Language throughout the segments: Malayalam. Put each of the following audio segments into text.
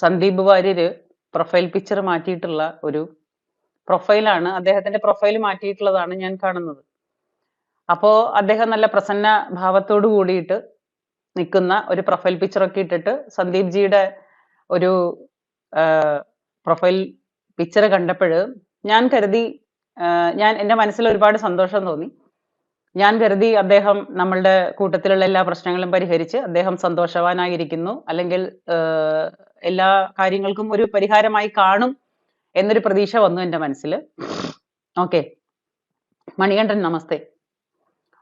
സന്ദീപ് വാര്യര് പ്രൊഫൈൽ പിക്ചർ മാറ്റിയിട്ടുള്ള ഒരു പ്രൊഫൈലാണ്, അദ്ദേഹത്തിന്റെ പ്രൊഫൈൽ മാറ്റിയിട്ടുള്ളതാണ് ഞാൻ കാണുന്നത്. അപ്പോ അദ്ദേഹം നല്ല പ്രസന്ന ഭാവത്തോട് കൂടിയിട്ട് നിൽക്കുന്ന ഒരു പ്രൊഫൈൽ പിക്ചർ ഒക്കെ ഇട്ടിട്ട് സന്ദീപ് ജിയുടെ ഒരു പ്രൊഫൈൽ പിക്ചർ കണ്ടപ്പോൾ ഞാൻ കരുതി, എൻ്റെ മനസ്സിൽ ഒരുപാട് സന്തോഷം തോന്നി. ഞാൻ കരുതി അദ്ദേഹം നമ്മളുടെ കൂട്ടത്തിലുള്ള എല്ലാ പ്രശ്നങ്ങളും പരിഹരിച്ച് അദ്ദേഹം സന്തോഷവാനായിരിക്കുന്നു, അല്ലെങ്കിൽ എല്ലാ കാര്യങ്ങൾക്കും ഒരു പരിഹാരമായി കാണും എന്നൊരു പ്രതീക്ഷ വന്നു എൻ്റെ മനസ്സിൽ. ഓക്കെ, മണികണ്ഠൻ നമസ്തേ.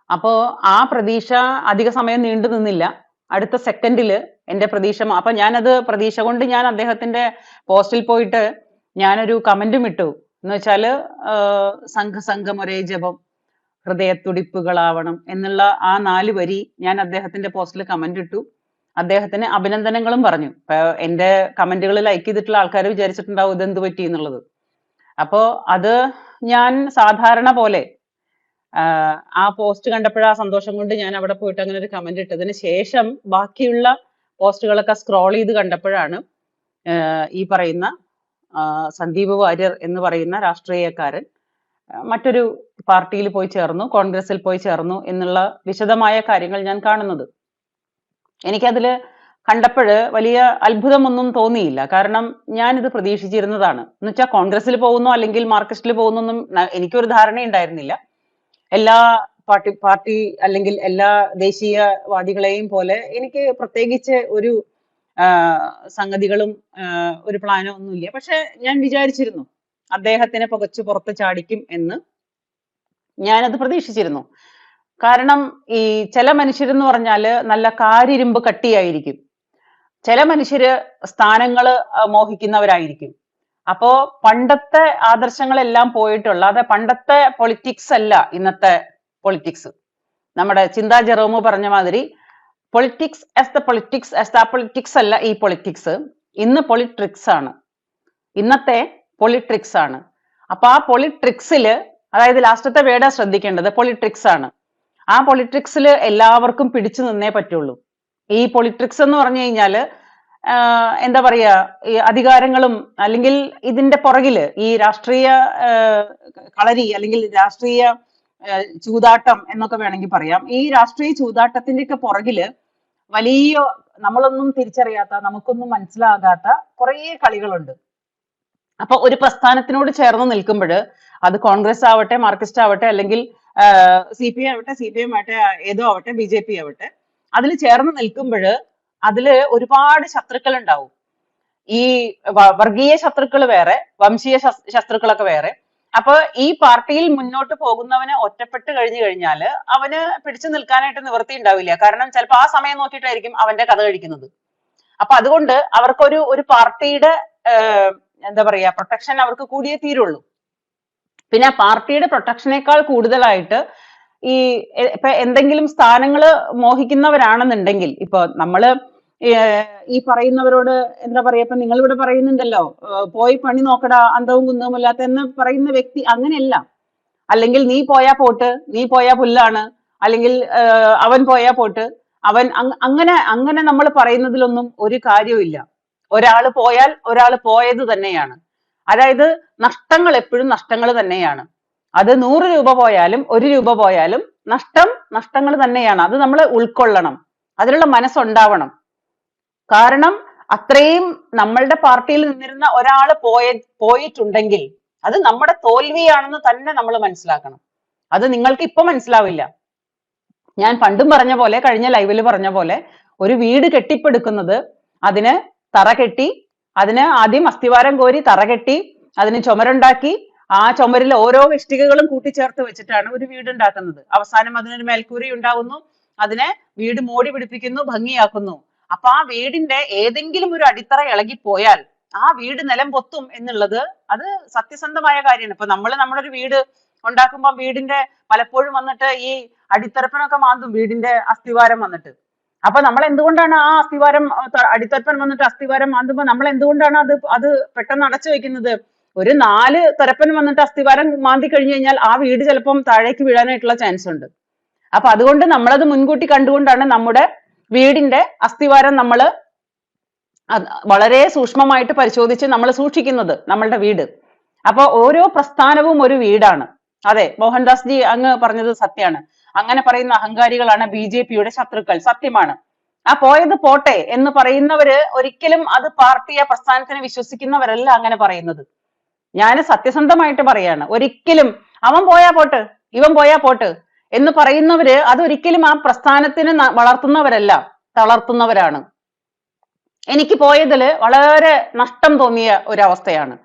അപ്പോ ആ പ്രതീക്ഷ അധിക സമയം നീണ്ടു നിന്നില്ല. അടുത്ത സെക്കൻഡില് എൻ്റെ പ്രതീക്ഷ, അപ്പൊ ഞാനത് പ്രതീക്ഷ കൊണ്ട് ഞാൻ അദ്ദേഹത്തിന്റെ പോസ്റ്റിൽ പോയിട്ട് ഞാനൊരു കമന്റും ഇട്ടു. എന്ന് വെച്ചാല് സംഘം ഒരേ ജപം ഹൃദയത്തുടിപ്പുകളാവണം എന്നുള്ള ആ 4 വരി ഞാൻ അദ്ദേഹത്തിന്റെ പോസ്റ്റിൽ കമന്റ് ഇട്ടു. അദ്ദേഹത്തിന് അഭിനന്ദനങ്ങളും പറഞ്ഞു. എന്റെ കമന്റുകൾ ലൈക്ക് ചെയ്തിട്ടുള്ള ആൾക്കാർ വിചാരിച്ചിട്ടുണ്ടാവും ഇതെന്ത് പറ്റി എന്നുള്ളത്. അപ്പോ അത് ഞാൻ സാധാരണ പോലെ ആ പോസ്റ്റ് കണ്ടപ്പോഴാ സന്തോഷം കൊണ്ട് ഞാൻ അവിടെ പോയിട്ട് അങ്ങനെ ഒരു കമന്റ് ഇട്ടതിന് ശേഷം ബാക്കിയുള്ള പോസ്റ്റുകളൊക്കെ സ്ക്രോൾ ചെയ്ത് കണ്ടപ്പോഴാണ് ഈ പറയുന്ന സന്ദീപ് വാര്യർ എന്ന് പറയുന്ന രാഷ്ട്രീയക്കാരൻ മറ്റൊരു പാർട്ടിയിൽ പോയി ചേർന്നു, കോൺഗ്രസിൽ പോയി ചേർന്നു എന്നുള്ള വിശദമായ കാര്യങ്ങൾ ഞാൻ കാണുന്നത്. എനിക്കതില് കണ്ടപ്പോൾ വലിയ അത്ഭുതമൊന്നും തോന്നിയില്ല. കാരണം ഞാനിത് പ്രതീക്ഷിച്ചിരുന്നതാണ്. എന്ന് വെച്ചാൽ കോൺഗ്രസിൽ പോകുന്നു അല്ലെങ്കിൽ മാർക്സിസ്റ്റിൽ പോകുന്നു ഒന്നും എനിക്കൊരു ധാരണ ഉണ്ടായിരുന്നില്ല. എല്ലാ പാർട്ടി അല്ലെങ്കിൽ എല്ലാ ദേശീയവാദികളെയും പോലെ എനിക്ക് പ്രത്യേകിച്ച് ഒരു സംഗതികളും ഒരു പ്ലാനോ ഒന്നുമില്ല. പക്ഷെ ഞാൻ വിചാരിച്ചിരുന്നു അദ്ദേഹത്തിനെ പുകച്ചു പുറത്ത് ചാടിക്കും എന്ന് ഞാനത് പ്രതീക്ഷിച്ചിരുന്നു. കാരണം ഈ ചില മനുഷ്യരെന്ന് പറഞ്ഞാല് നല്ല കാരിരുമ്പ് കട്ടിയായിരിക്കും, ചില മനുഷ്യര് സ്ഥാനങ്ങള് മോഹിക്കുന്നവരായിരിക്കും. അപ്പോ പണ്ടത്തെ ആദർശങ്ങളെല്ലാം പോയിട്ടുള്ള, അത് പണ്ടത്തെ പൊളിറ്റിക്സ് അല്ല ഇന്നത്തെ പൊളിറ്റിക്സ്. നമ്മുടെ ചിന്താ ജെറോമ് പറഞ്ഞ മാതിരി politics as the politics as the politics അല്ല ഈ പൊളിറ്റിക്സ്. ഇന്ന് പൊളിട്രിക്സ് ആണ്, ഇന്നത്തെ പൊളിട്രിക്സ് ആണ്. അപ്പൊ ആ പൊളിട്രിക്സില്, അതായത് ലാസ്റ്റത്തെ വേർഡാ ശ്രദ്ധിക്കേണ്ടത്, പൊളിട്രിക്സ് ആണ്. ആ പൊളിട്രിക്സിൽ എല്ലാവർക്കും പിടിച്ചു നിന്നേ പറ്റുള്ളൂ. ഈ പൊളിട്രിക്സ് എന്ന് പറഞ്ഞു കഴിഞ്ഞാല് എന്താ പറയാ, ഈ അധികാരങ്ങളും അല്ലെങ്കിൽ ഇതിന്റെ പുറകില് ഈ രാഷ്ട്രീയ കളരി അല്ലെങ്കിൽ രാഷ്ട്രീയ ചൂതാട്ടം എന്നൊക്കെ വേണമെങ്കിൽ പറയാം. ഈ രാഷ്ട്രീയ ചൂതാട്ടത്തിന്റെ ഒക്കെ പുറകില് വലിയ നമ്മളൊന്നും തിരിച്ചറിയാത്ത, നമുക്കൊന്നും മനസ്സിലാകാത്ത കുറേ കളികളുണ്ട്. അപ്പൊ ഒരു പ്രസ്ഥാനത്തിനോട് ചേർന്ന് നിൽക്കുമ്പോൾ, അത് കോൺഗ്രസ് ആവട്ടെ, മാർക്സിസ്റ്റ് ആവട്ടെ, അല്ലെങ്കിൽ CPI ആവട്ടെ, CPM ആവട്ടെ, ഏതോ ആവട്ടെ, BJP ആവട്ടെ, അതിൽ ചേർന്ന് നിൽക്കുമ്പോൾ അതില് ഒരുപാട് ശത്രുക്കൾ ഉണ്ടാവും. ഈ വർഗീയ ശത്രുക്കൾ വേറെ, വംശീയ ശത്രുക്കളൊക്കെ വേറെ. അപ്പൊ ഈ പാർട്ടിയിൽ മുന്നോട്ട് പോകുന്നവന് ഒറ്റപ്പെട്ട് കഴിഞ്ഞു കഴിഞ്ഞാല് അവന് പിടിച്ചു നിൽക്കാനായിട്ട് നിവൃത്തി ഉണ്ടാവില്ല. കാരണം ചിലപ്പോൾ ആ സമയം നോക്കിയിട്ടായിരിക്കും അവന്റെ കഥ കഴിക്കുന്നത്. അപ്പൊ അതുകൊണ്ട് അവർക്കൊരു പാർട്ടിയുടെ എന്താ പറയാ, പ്രൊട്ടക്ഷൻ അവർക്ക് കൂടിയേ തീരുള്ളൂ. പിന്നെ പാർട്ടിയുടെ പ്രൊട്ടക്ഷനേക്കാൾ കൂടുതലായിട്ട് ഈ ഇപ്പൊ എന്തെങ്കിലും സ്ഥാനങ്ങള് മോഹിക്കുന്നവരാണെന്നുണ്ടെങ്കിൽ, ഇപ്പൊ നമ്മള് ഈ പറയുന്നവരോട് എന്താ പറയാ, ഇപ്പൊ നിങ്ങൾ ഇവിടെ പറയുന്നുണ്ടല്ലോ, പോയി പണി നോക്കടാ അന്തവും കുന്തവും ഇല്ലാത്ത എന്ന് പറയുന്ന വ്യക്തി അങ്ങനെയല്ല. അല്ലെങ്കിൽ നീ പോയാ പോട്ട്, നീ പോയാ പുല്ലാണ്, അല്ലെങ്കിൽ അവൻ പോയാ പോട്ട്, അവൻ അങ്ങനെ നമ്മൾ പറയുന്നതിലൊന്നും ഒരു കാര്യമില്ല. ഒരാള് പോയാൽ ഒരാള് പോയത് തന്നെയാണ്. അതായത് നഷ്ടങ്ങൾ എപ്പോഴും നഷ്ടങ്ങൾ തന്നെയാണ്. അത് 100 രൂപ പോയാലും 1 രൂപ പോയാലും നഷ്ടങ്ങൾ തന്നെയാണ്. അത് നമ്മൾ ഉൾക്കൊള്ളണം, അതിനുള്ള മനസ്സുണ്ടാവണം. കാരണം അത്രയും നമ്മളുടെ പാർട്ടിയിൽ നിന്നിരുന്ന ഒരാൾ പോയിട്ടുണ്ടെങ്കിൽ അത് നമ്മുടെ തോൽവിയാണെന്ന് തന്നെ നമ്മൾ മനസ്സിലാക്കണം. അത് നിങ്ങൾക്ക് ഇപ്പൊ മനസ്സിലാവില്ല. ഞാൻ പണ്ടും പറഞ്ഞ പോലെ, കഴിഞ്ഞ ലൈവിൽ പറഞ്ഞ പോലെ, ഒരു വീട് കെട്ടിപ്പടുക്കുന്നത് അതിന് തറ കെട്ടി, അതിന് ആദ്യം അസ്ഥിവാരം കോരി തറ കെട്ടി, അതിന് ചുമരുണ്ടാക്കി, ആ ചുമരിൽ ഓരോ ഇഷ്ടികകളും കൂട്ടിച്ചേർത്ത് വെച്ചിട്ടാണ് ഒരു വീട് ഉണ്ടാക്കുന്നത്. അവസാനം അതിനൊരു മേൽക്കൂര ഉണ്ടാകുന്നു, അതിനെ വീട് മോടി പിടിപ്പിക്കുന്നു, ഭംഗിയാക്കുന്നു. അപ്പൊ ആ വീടിന്റെ ഏതെങ്കിലും ഒരു അടിത്തറ ഇളകിപ്പോയാൽ ആ വീട് നിലം പൊത്തും എന്നുള്ളത് അത് സത്യസന്ധമായ കാര്യമാണ്. ഇപ്പൊ നമ്മുടെ ഒരു വീട് ഉണ്ടാക്കുമ്പോൾ വീടിന്റെ പലപ്പോഴും വന്നിട്ട് ഈ അടിത്തറപ്പനൊക്കെ മാന്തും, വീടിന്റെ അസ്ഥിവാരം വന്നിട്ട്. അപ്പൊ നമ്മൾ എന്തുകൊണ്ടാണ് ആ അസ്ഥിവാരം, അടിത്തറപ്പൻ വന്നിട്ട് അസ്ഥിവാരം മാന്തുമ്പോൾ നമ്മൾ എന്തുകൊണ്ടാണ് അത് പെട്ടെന്ന് അടച്ചു വെക്കുന്നത്? ഒരു 4 തരപ്പൻ വന്നിട്ട് അസ്ഥിവാരം മാന്തി കഴിഞ്ഞു കഴിഞ്ഞാൽ ആ വീട് ചിലപ്പം താഴേക്ക് വീഴാനായിട്ടുള്ള ചാൻസ് ഉണ്ട്. അപ്പൊ അതുകൊണ്ട് നമ്മളത് മുൻകൂട്ടി കണ്ടുകൊണ്ടാണ് നമ്മുടെ വീടിന്റെ അസ്ഥിവാരം നമ്മൾ വളരെ സൂക്ഷ്മമായിട്ട് പരിശോധിച്ച് നമ്മൾ സൂക്ഷിക്കുന്നത് നമ്മളുടെ വീട്. അപ്പൊ ഓരോ പ്രസ്ഥാനവും ഒരു വീടാണ്. അതെ, മോഹൻദാസ് ജി അങ്ങ് പറഞ്ഞത് സത്യമാണ്. അങ്ങനെ പറയുന്ന അഹങ്കാരികളാണ് BJP-യുടെ ശത്രുക്കൾ. സത്യമാണ്. ആ പോയത് പോട്ടെ എന്ന് പറയുന്നവര് ഒരിക്കലും അത് പാർട്ടിയെ പ്രസ്ഥാനത്തിനെ വിശ്വസിക്കുന്നവരല്ല അങ്ങനെ പറയുന്നത്. ഞാൻ സത്യസന്ധമായിട്ട് പറയാണ്, ഒരിക്കലും അവൻ പോയാ പോട്ട്, ഇവൻ പോയാ പോട്ട് എന്ന് പറയുന്നവര് അതൊരിക്കലും ആ പ്രസ്ഥാനത്തിന് വളർത്തുന്നവരല്ല, തളർത്തുന്നവരാണ്. എനിക്ക് പോയതില് വളരെ നഷ്ടം തോന്നിയ ഒരവസ്ഥയാണ്.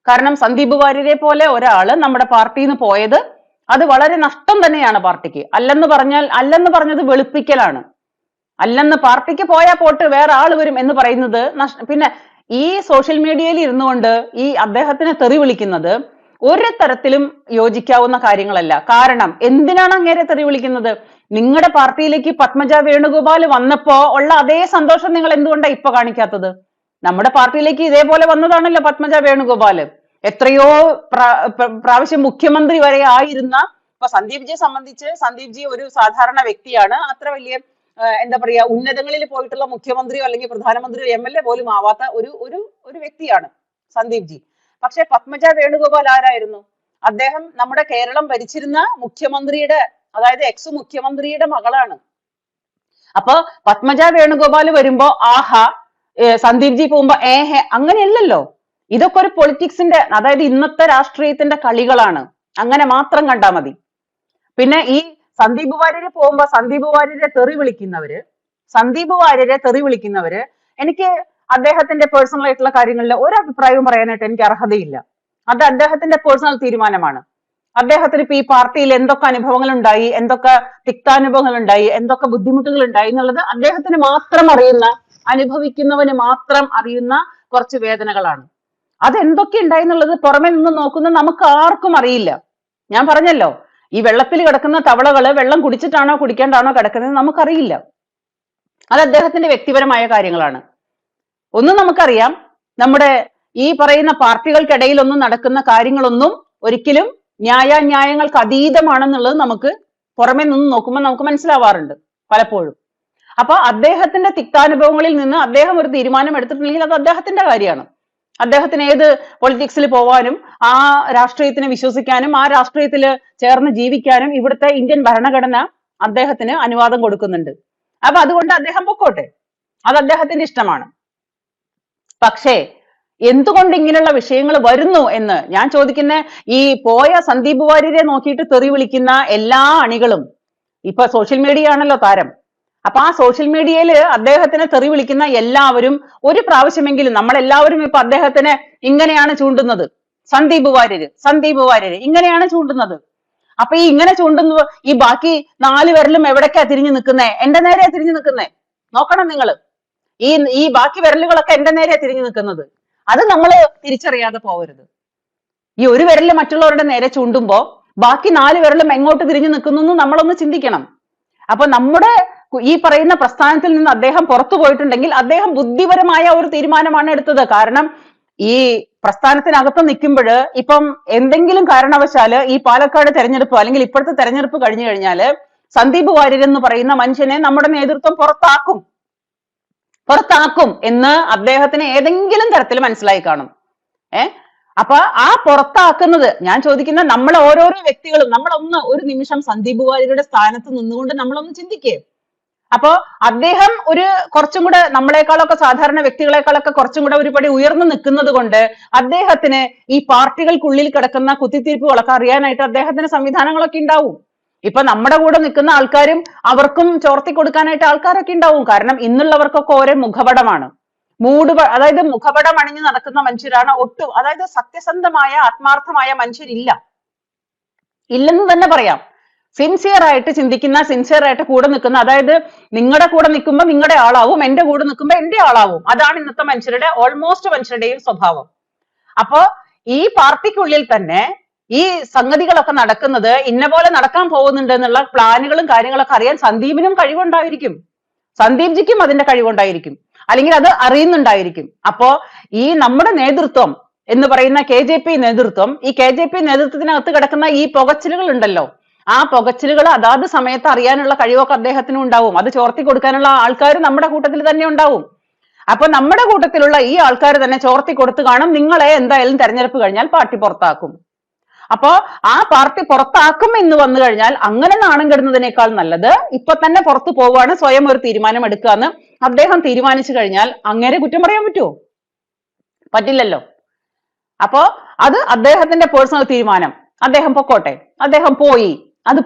കാരണം സന്ദീപ് വാര്യരെ പോലെ ഒരാള് നമ്മുടെ പാർട്ടിയിൽ നിന്ന് പോയത് അത് വളരെ നഷ്ടം തന്നെയാണ് പാർട്ടിക്ക്. അല്ലെന്ന് പറഞ്ഞത് വെളുപ്പിക്കലാണ്. അല്ലെന്ന് പാർട്ടിക്ക് പോയാ പോട്ട് വേറെ ആള് വരും എന്ന് പറയുന്നത് പിന്നെ ഈ സോഷ്യൽ മീഡിയയിൽ ഇരുന്നുകൊണ്ട് ഈ അദ്ദേഹത്തിനെ തെറി വിളിക്കുന്നത് ഒരു തരത്തിലും യോജിക്കാവുന്ന കാര്യങ്ങളല്ല. കാരണം എന്തിനാണ് അങ്ങേരെ തെറി വിളിക്കുന്നത്? നിങ്ങളുടെ പാർട്ടിയിലേക്ക് പത്മജ വേണുഗോപാൽ വന്നപ്പോ ഉള്ള അതേ സന്തോഷം നിങ്ങൾ എന്തുകൊണ്ടാണ് ഇപ്പൊ കാണിക്കാത്തത്? നമ്മുടെ പാർട്ടിയിലേക്ക് ഇതേപോലെ വന്നതാണല്ലോ പത്മജ വേണുഗോപാൽ. എത്രയോ പ്രാവശ്യം മുഖ്യമന്ത്രി വരെ ആയിരുന്ന, ഇപ്പൊ സന്ദീപ് ജിയെ സംബന്ധിച്ച് സന്ദീപ് ജി ഒരു സാധാരണ വ്യക്തിയാണ്. അത്ര വലിയ എന്താ പറയാ ഉന്നതങ്ങളിൽ പോയിട്ടുള്ള മുഖ്യമന്ത്രിയോ അല്ലെങ്കിൽ പ്രധാനമന്ത്രിയോ MLA പോലും ആവാത്ത ഒരു വ്യക്തിയാണ് സന്ദീപ് ജി. പക്ഷെ പത്മജ വേണുഗോപാൽ ആരായിരുന്നു? അദ്ദേഹം നമ്മുടെ കേരളം ഭരിച്ചിരുന്ന മുഖ്യമന്ത്രിയുടെ, അതായത് എക്സ് മുഖ്യമന്ത്രിയുടെ മകളാണ്. അപ്പൊ പത്മജ വേണുഗോപാൽ വരുമ്പോ ആഹാ, സന്ദീപ് ജി പോകുമ്പോ ഏഹെ, അങ്ങനെയല്ലല്ലോ. ഇതൊക്കെ ഒരു പൊളിറ്റിക്സിന്റെ, അതായത് ഇന്നത്തെ രാഷ്ട്രീയത്തിന്റെ കളികളാണ്. അങ്ങനെ മാത്രം കണ്ടാൽ മതി. പിന്നെ ഈ സന്ദീപ് വാര്യരെ പോകുമ്പോ സന്ദീപ് വാര്യരെ തെറി വിളിക്കുന്നവര് എനിക്ക് അദ്ദേഹത്തിന്റെ പേഴ്സണൽ ആയിട്ടുള്ള കാര്യങ്ങളിൽ ഒരു അഭിപ്രായവും പറയാനായിട്ട് എനിക്ക് അർഹതയില്ല. അത് അദ്ദേഹത്തിന്റെ പേഴ്സണൽ തീരുമാനമാണ്. അദ്ദേഹത്തിന് ഇപ്പൊ ഈ പാർട്ടിയിൽ എന്തൊക്കെ അനുഭവങ്ങൾ ഉണ്ടായി, എന്തൊക്കെ തിക്താനുഭവങ്ങൾ ഉണ്ടായി, എന്തൊക്കെ ബുദ്ധിമുട്ടുകൾ ഉണ്ടായി എന്നുള്ളത് അദ്ദേഹത്തിന് മാത്രം അറിയുന്ന, അനുഭവിക്കുന്നവന് മാത്രം അറിയുന്ന കുറച്ച് വേദനകളാണ്. അതെന്തൊക്കെ ഉണ്ടായി എന്നുള്ളത് പുറമെ നിന്ന് നോക്കുന്ന നമുക്ക് ആർക്കും അറിയില്ല. ഞാൻ പറഞ്ഞല്ലോ, ഈ വെള്ളത്തിൽ കിടക്കുന്ന തവളകള് വെള്ളം കുടിച്ചിട്ടാണോ കുടിക്കാണ്ടാണോ കിടക്കുന്നത് നമുക്കറിയില്ല. അത് അദ്ദേഹത്തിന്റെ വ്യക്തിപരമായ കാര്യങ്ങളാണ്. ഒന്നും നമുക്കറിയാം, നമ്മുടെ ഈ പറയുന്ന പാർട്ടികൾക്കിടയിലൊന്നും നടക്കുന്ന കാര്യങ്ങളൊന്നും ഒരിക്കലും ന്യായാന്യായങ്ങൾക്ക് അതീതമാണെന്നുള്ളത് നമുക്ക് പുറമെ നിന്ന് നോക്കുമ്പോൾ നമുക്ക് മനസ്സിലാവാറുണ്ട് പലപ്പോഴും. അപ്പൊ അദ്ദേഹത്തിന്റെ തിക്താനുഭവങ്ങളിൽ നിന്ന് അദ്ദേഹം ഒരു തീരുമാനം എടുത്തിട്ടുണ്ടെങ്കിൽ അത് അദ്ദേഹത്തിന്റെ കാര്യമാണ്. അദ്ദേഹത്തിന് ഏത് പൊളിറ്റിക്സിൽ പോവാനും ആ രാഷ്ട്രീയത്തിനെ വിശ്വസിക്കാനും ആ രാഷ്ട്രീയത്തിൽ ചേർന്ന് ജീവിക്കാനും ഇവിടുത്തെ ഇന്ത്യൻ ഭരണഘടന അദ്ദേഹത്തിന് അനുവാദം കൊടുക്കുന്നുണ്ട്. അപ്പൊ അതുകൊണ്ട് അദ്ദേഹം പൊക്കോട്ടെ, അത് അദ്ദേഹത്തിന്റെ ഇഷ്ടമാണ്. പക്ഷേ എന്തുകൊണ്ട് ഇങ്ങനെയുള്ള വിഷയങ്ങൾ വരുന്നു എന്ന് ഞാൻ ചോദിക്കുന്ന, ഈ പോയ സന്ദീപ് വാര്യരെ നോക്കിയിട്ട് തെറി വിളിക്കുന്ന എല്ലാ അണികളും, ഇപ്പൊ സോഷ്യൽ മീഡിയ ആണല്ലോ താരം. അപ്പൊ ആ സോഷ്യൽ മീഡിയയിൽ അദ്ദേഹത്തിനെ തെറി വിളിക്കുന്ന എല്ലാവരും ഒരു പ്രാവശ്യമെങ്കിലും, നമ്മളെല്ലാവരും ഇപ്പൊ അദ്ദേഹത്തിനെ ഇങ്ങനെയാണ് ചൂണ്ടുന്നത്, സന്ദീപ് വാര്യര് ഇങ്ങനെയാണ് ചൂണ്ടുന്നത്. അപ്പൊ ഈ ഇങ്ങനെ ചൂണ്ടുന്നു, ഈ ബാക്കി 4 വിരലും എവിടേക്കാ തിരിഞ്ഞു നിൽക്കുന്നേ? എന്റെ നേരെയാ തിരിഞ്ഞു നിൽക്കുന്നേ. നോക്കണം നിങ്ങൾ, ഈ ബാക്കി വിരലുകളൊക്കെ എന്റെ നേരെയാ തിരിഞ്ഞു നിൽക്കുന്നത്. അത് നമ്മൾ തിരിച്ചറിയാതെ പോകരുത്. ഈ ഒരു വിരല് മറ്റുള്ളവരുടെ നേരെ ചൂണ്ടുമ്പോ ബാക്കി 4 വിരലും എങ്ങോട്ട് തിരിഞ്ഞു നിൽക്കുന്നു എന്ന് നമ്മളൊന്ന് ചിന്തിക്കണം. അപ്പൊ നമ്മുടെ ഈ പറയുന്ന പ്രസ്ഥാനത്തിൽ നിന്ന് അദ്ദേഹം പുറത്തു പോയിട്ടുണ്ടെങ്കിൽ അദ്ദേഹം ബുദ്ധിപരമായ ഒരു തീരുമാനമാണ് എടുത്തത്. കാരണം ഈ പ്രസ്ഥാനത്തിനകത്ത് നിൽക്കുമ്പോൾ ഇപ്പം എന്തെങ്കിലും കാരണവശാല് ഈ പാലക്കാട് തെരഞ്ഞെടുപ്പ് അല്ലെങ്കിൽ ഇപ്പോഴത്തെ തെരഞ്ഞെടുപ്പ് കഴിഞ്ഞു കഴിഞ്ഞാല് സന്ദീപ് വാര്യർ എന്ന് പറയുന്ന മനുഷ്യനെ നമ്മുടെ നേതൃത്വം പുറത്താക്കും എന്ന് അദ്ദേഹത്തിന് ഏതെങ്കിലും തരത്തിൽ മനസ്സിലായി കാണും. അപ്പൊ ആ പുറത്താക്കുന്നത്, ഞാൻ ചോദിക്കുന്ന നമ്മൾ ഓരോരോ വ്യക്തികളും നമ്മളൊന്ന് ഒരു നിമിഷം സന്ദീപ് വാര്യരുടെ സ്ഥാനത്ത് നിന്നുകൊണ്ട് നമ്മളൊന്ന് ചിന്തിക്കേ. അപ്പോ അദ്ദേഹം കുറച്ചും കൂടെ നമ്മളെക്കാളൊക്കെ സാധാരണ വ്യക്തികളെക്കാളൊക്കെ കുറച്ചും കൂടെ ഒരു പടി ഉയർന്നു നിൽക്കുന്നത് കൊണ്ട് അദ്ദേഹത്തിന് ഈ പാർട്ടികൾക്കുള്ളിൽ കിടക്കുന്ന കുത്തിത്തിരിപ്പുകളൊക്കെ അറിയാനായിട്ട് അദ്ദേഹത്തിന് സംവിധാനങ്ങളൊക്കെ ഉണ്ടാവും. ഇപ്പൊ നമ്മുടെ കൂടെ നിൽക്കുന്ന ആൾക്കാരും അവർക്കും ചോർത്തി കൊടുക്കാനായിട്ട് ആൾക്കാരൊക്കെ ഉണ്ടാവും. കാരണം ഇന്നുള്ളവർക്കൊക്കെ ഓരോ മുഖപടമാണ്, അതായത് മുഖപടം അണിഞ്ഞു നടക്കുന്ന മനുഷ്യരാണ് ഒട്ടും, അതായത് സത്യസന്ധമായ ആത്മാർത്ഥമായ ഇല്ലെന്ന് തന്നെ പറയാം. സിൻസിയർ ആയിട്ട് ചിന്തിക്കുന്ന, സിൻസിയർ ആയിട്ട് കൂടെ നിൽക്കുന്ന, അതായത് നിങ്ങളുടെ കൂടെ നിൽക്കുമ്പോൾ നിങ്ങളുടെ ആളാവും, എന്റെ കൂടെ നിൽക്കുമ്പോൾ എന്റെ ആളാവും. അതാണ് ഇന്നത്തെ ഓൾമോസ്റ്റ് മനുഷ്യരുടെയും സ്വഭാവം. അപ്പോ ഈ പാർട്ടിക്കുള്ളിൽ തന്നെ ഈ സംഗതികളൊക്കെ നടക്കുന്നത് ഇന്ന പോലെ നടക്കാൻ പോകുന്നുണ്ട് എന്നുള്ള പ്ലാനുകളും കാര്യങ്ങളൊക്കെ അറിയാൻ സന്ദീപിനും കഴിവുണ്ടായിരിക്കും, സന്ദീപ് ജിക്കും അതിന്റെ കഴിവുണ്ടായിരിക്കും, അല്ലെങ്കിൽ അത് അറിയുന്നുണ്ടായിരിക്കും. അപ്പോ ഈ നമ്മുടെ നേതൃത്വം എന്ന് പറയുന്ന KJP നേതൃത്വം, ഈ KJP നേതൃത്വത്തിനകത്ത് കിടക്കുന്ന ഈ പുകച്ചിലുകൾ ഉണ്ടല്ലോ, ആ പുകച്ചിലുകൾ അതാത് സമയത്ത് അറിയാനുള്ള കഴിവൊക്കെ അദ്ദേഹത്തിനും ഉണ്ടാവും. അത് ചോർത്തി കൊടുക്കാനുള്ള ആൾക്കാർ നമ്മുടെ കൂട്ടത്തിൽ തന്നെ ഉണ്ടാവും. അപ്പൊ നമ്മുടെ കൂട്ടത്തിലുള്ള ഈ ആൾക്കാർ തന്നെ ചോർത്തി കൊടുത്തു കാണും, നിങ്ങളെ എന്തായാലും തെരഞ്ഞെടുപ്പ് കഴിഞ്ഞാൽ പാർട്ടി പുറത്താക്കും. അപ്പോ ആ പാർട്ടി പുറത്താക്കും എന്ന് വന്നു കഴിഞ്ഞാൽ അങ്ങനെ നാണം കെടുന്നതിനേക്കാൾ നല്ലത് ഇപ്പൊ തന്നെ പുറത്തു പോവുകയാണ്, സ്വയം ഒരു തീരുമാനം എടുക്കാന്ന് അദ്ദേഹം തീരുമാനിച്ചു കഴിഞ്ഞാൽ അങ്ങനെ കുറ്റം പറയാൻ പറ്റുമോ? പറ്റില്ലല്ലോ. അപ്പോ അത് അദ്ദേഹത്തിന്റെ പേഴ്സണൽ തീരുമാനം, അദ്ദേഹം പൊക്കോട്ടെ, അദ്ദേഹം പോയി,